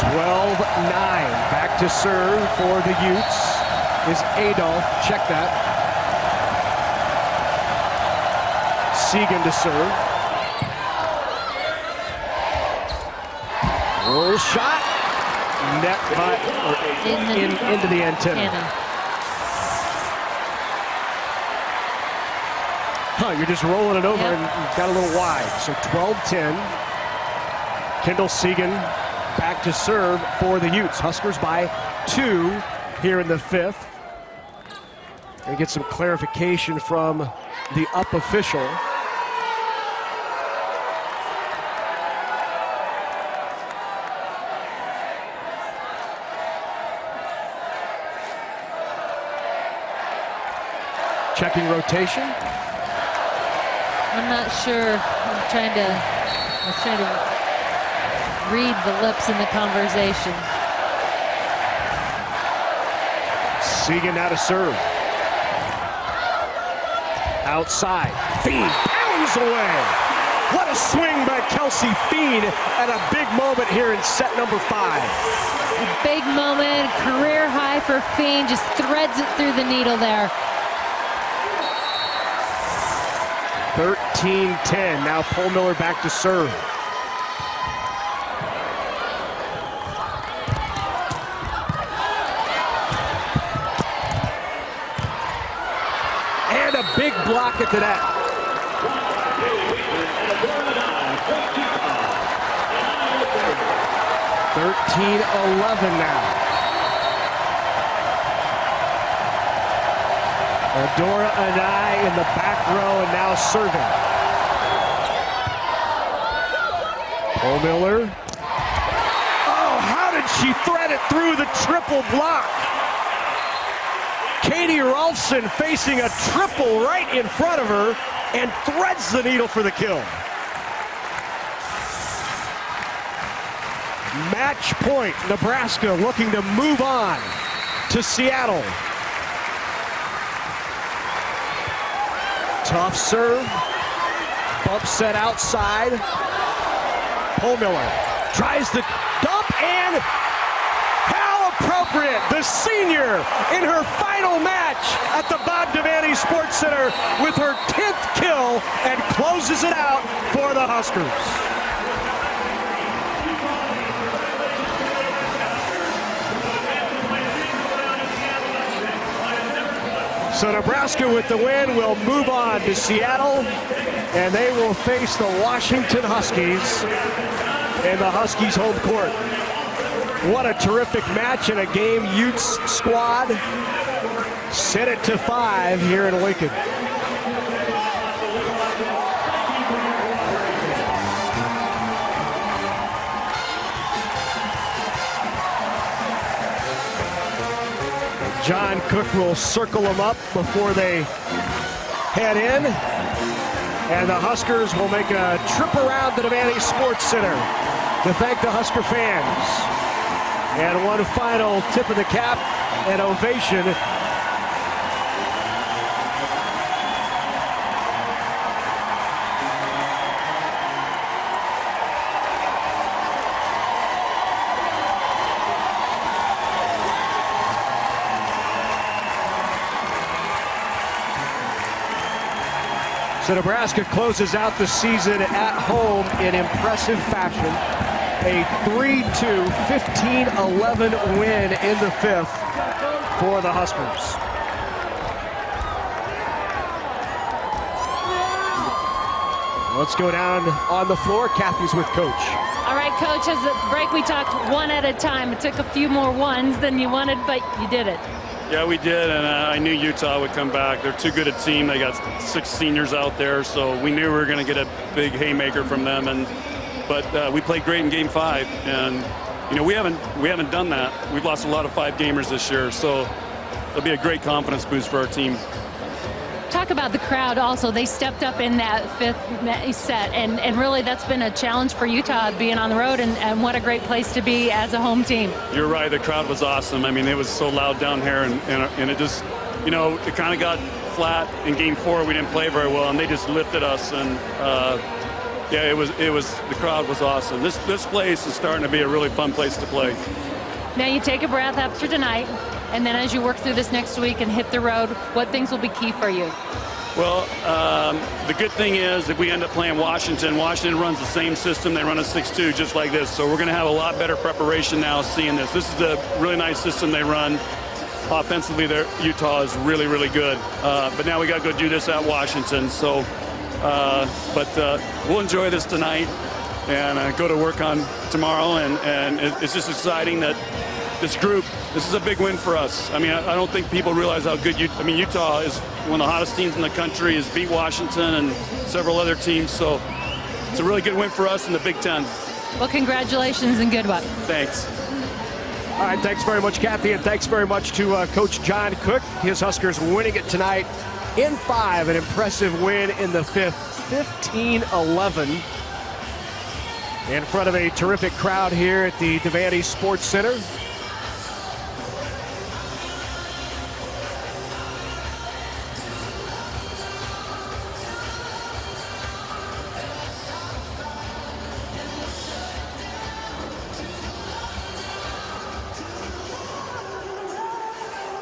Speaker 1: 12-9. Back to serve for the Utes is Adolph. Check that. Segan to serve. Roll shot. Net by, into the antenna. You're just rolling it over and got a little wide. So 12-10. Kendall Segan back to serve for the Utes. Huskers by 2 here in the 5th. Gonna get some clarification from the up official. Checking rotation.
Speaker 2: I'm not sure. I was trying to read the lips in the conversation.
Speaker 1: Segan now to serve. Outside. Fiend pounds away. What a swing by Kelsey Fiend, and a big moment here in set number 5.
Speaker 2: A big moment, career high for Fiend, just threads it through the needle there.
Speaker 1: 13-10. Now Polmiller back to serve. And a big block at the net. (13-11) now. Adora Anai in the back row and now serving. Polmiller. Oh, how did she thread it through the triple block? Katie Rolfson facing a triple right in front of her and threads the needle for the kill. Match point, Nebraska looking to move on to Seattle. Tough serve, bump set outside. Polmiller tries to dump, and how appropriate, the senior in her final match at the Bob Devaney Sports Center with her 10th kill and closes it out for the Huskers. So Nebraska with the win will move on to Seattle, and they will face the Washington Huskies in the Huskies home court. What a terrific match and a game. Utes squad set it to 5 here in Lincoln. John Cook will circle them up before they head in. And the Huskers will make a trip around the Devaney Sports Center to thank the Husker fans. And one final tip of the cap and ovation. So Nebraska closes out the season at home in impressive fashion. A 3-2, 15-11 win in the 5th for the Huskers. Let's go down on the floor. Kathy's with Coach.
Speaker 2: All right, Coach, as the break we talked one at a time. It took a few more ones than you wanted, but you did it.
Speaker 3: Yeah, we did, and I knew Utah would come back. They're too good a team. They got 6 seniors out there, so we knew we were going to get a big haymaker from them. But we played great in Game 5, and you know we haven't done that. We've lost a lot of 5-gamers this year, so it'll be a great confidence boost for our team.
Speaker 2: Talk about the crowd also. They stepped up in that 5th set, and really that's been a challenge for Utah being on the road, and what a great place to be as a home team.
Speaker 3: You're right, the crowd was awesome. I mean, it was so loud down here, and it just, you know, it kind of got flat in Game 4. We didn't play very well, and they just lifted us, and yeah, it was the crowd was awesome. This place is starting to be a really fun place to play.
Speaker 2: Now you take a breath after tonight, and then as you work through this next week and hit the road, what things will be key for you?
Speaker 3: Well, the good thing is if we end up playing Washington runs the same system. They run a 6-2 just like this. So we're going to have a lot better preparation now seeing this. This is a really nice system they run. Offensively, Utah is really, really good. But now we got to go do this at Washington. So, we'll enjoy this tonight and go to work on tomorrow. And it's just exciting that this is a big win for us. I mean, I don't think people realize how good Utah is one of the hottest teams in the country, has beat Washington and several other teams. So it's a really good win for us in the Big Ten.
Speaker 2: Well, congratulations and good luck.
Speaker 3: Thanks.
Speaker 1: All right, thanks very much, Kathy, and thanks very much to Coach John Cook. His Huskers winning it tonight in 5, an impressive win in the 5th, 15-11. In front of a terrific crowd here at the Devaney Sports Center.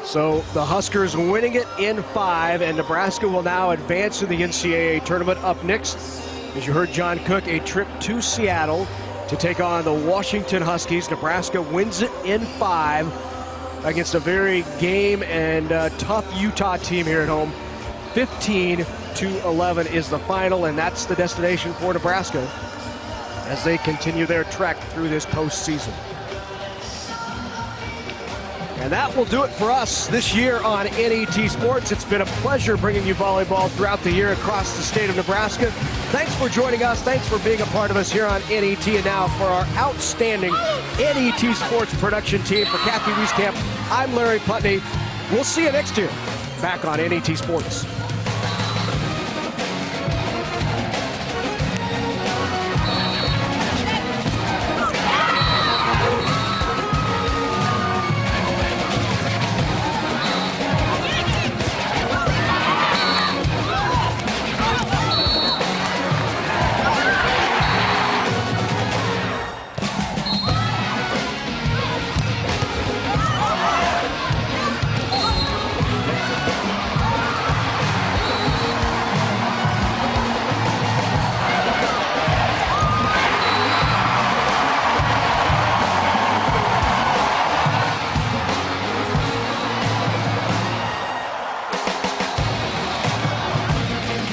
Speaker 1: So the Huskers winning it in 5, and Nebraska will now advance to the NCAA tournament. Up next, as you heard John Cook, a trip to Seattle to take on the Washington Huskies. Nebraska wins it in 5 against a very game and tough Utah team here at home. 15-11 is the final, and that's the destination for Nebraska as they continue their trek through this postseason. And that will do it for us this year on NET Sports. It's been a pleasure bringing you volleyball throughout the year across the state of Nebraska. Thanks for joining us. Thanks for being a part of us here on NET. And now for our outstanding NET Sports production team, for Kathy Wieskamp, I'm Larry Putney. We'll see you next year back on NET Sports.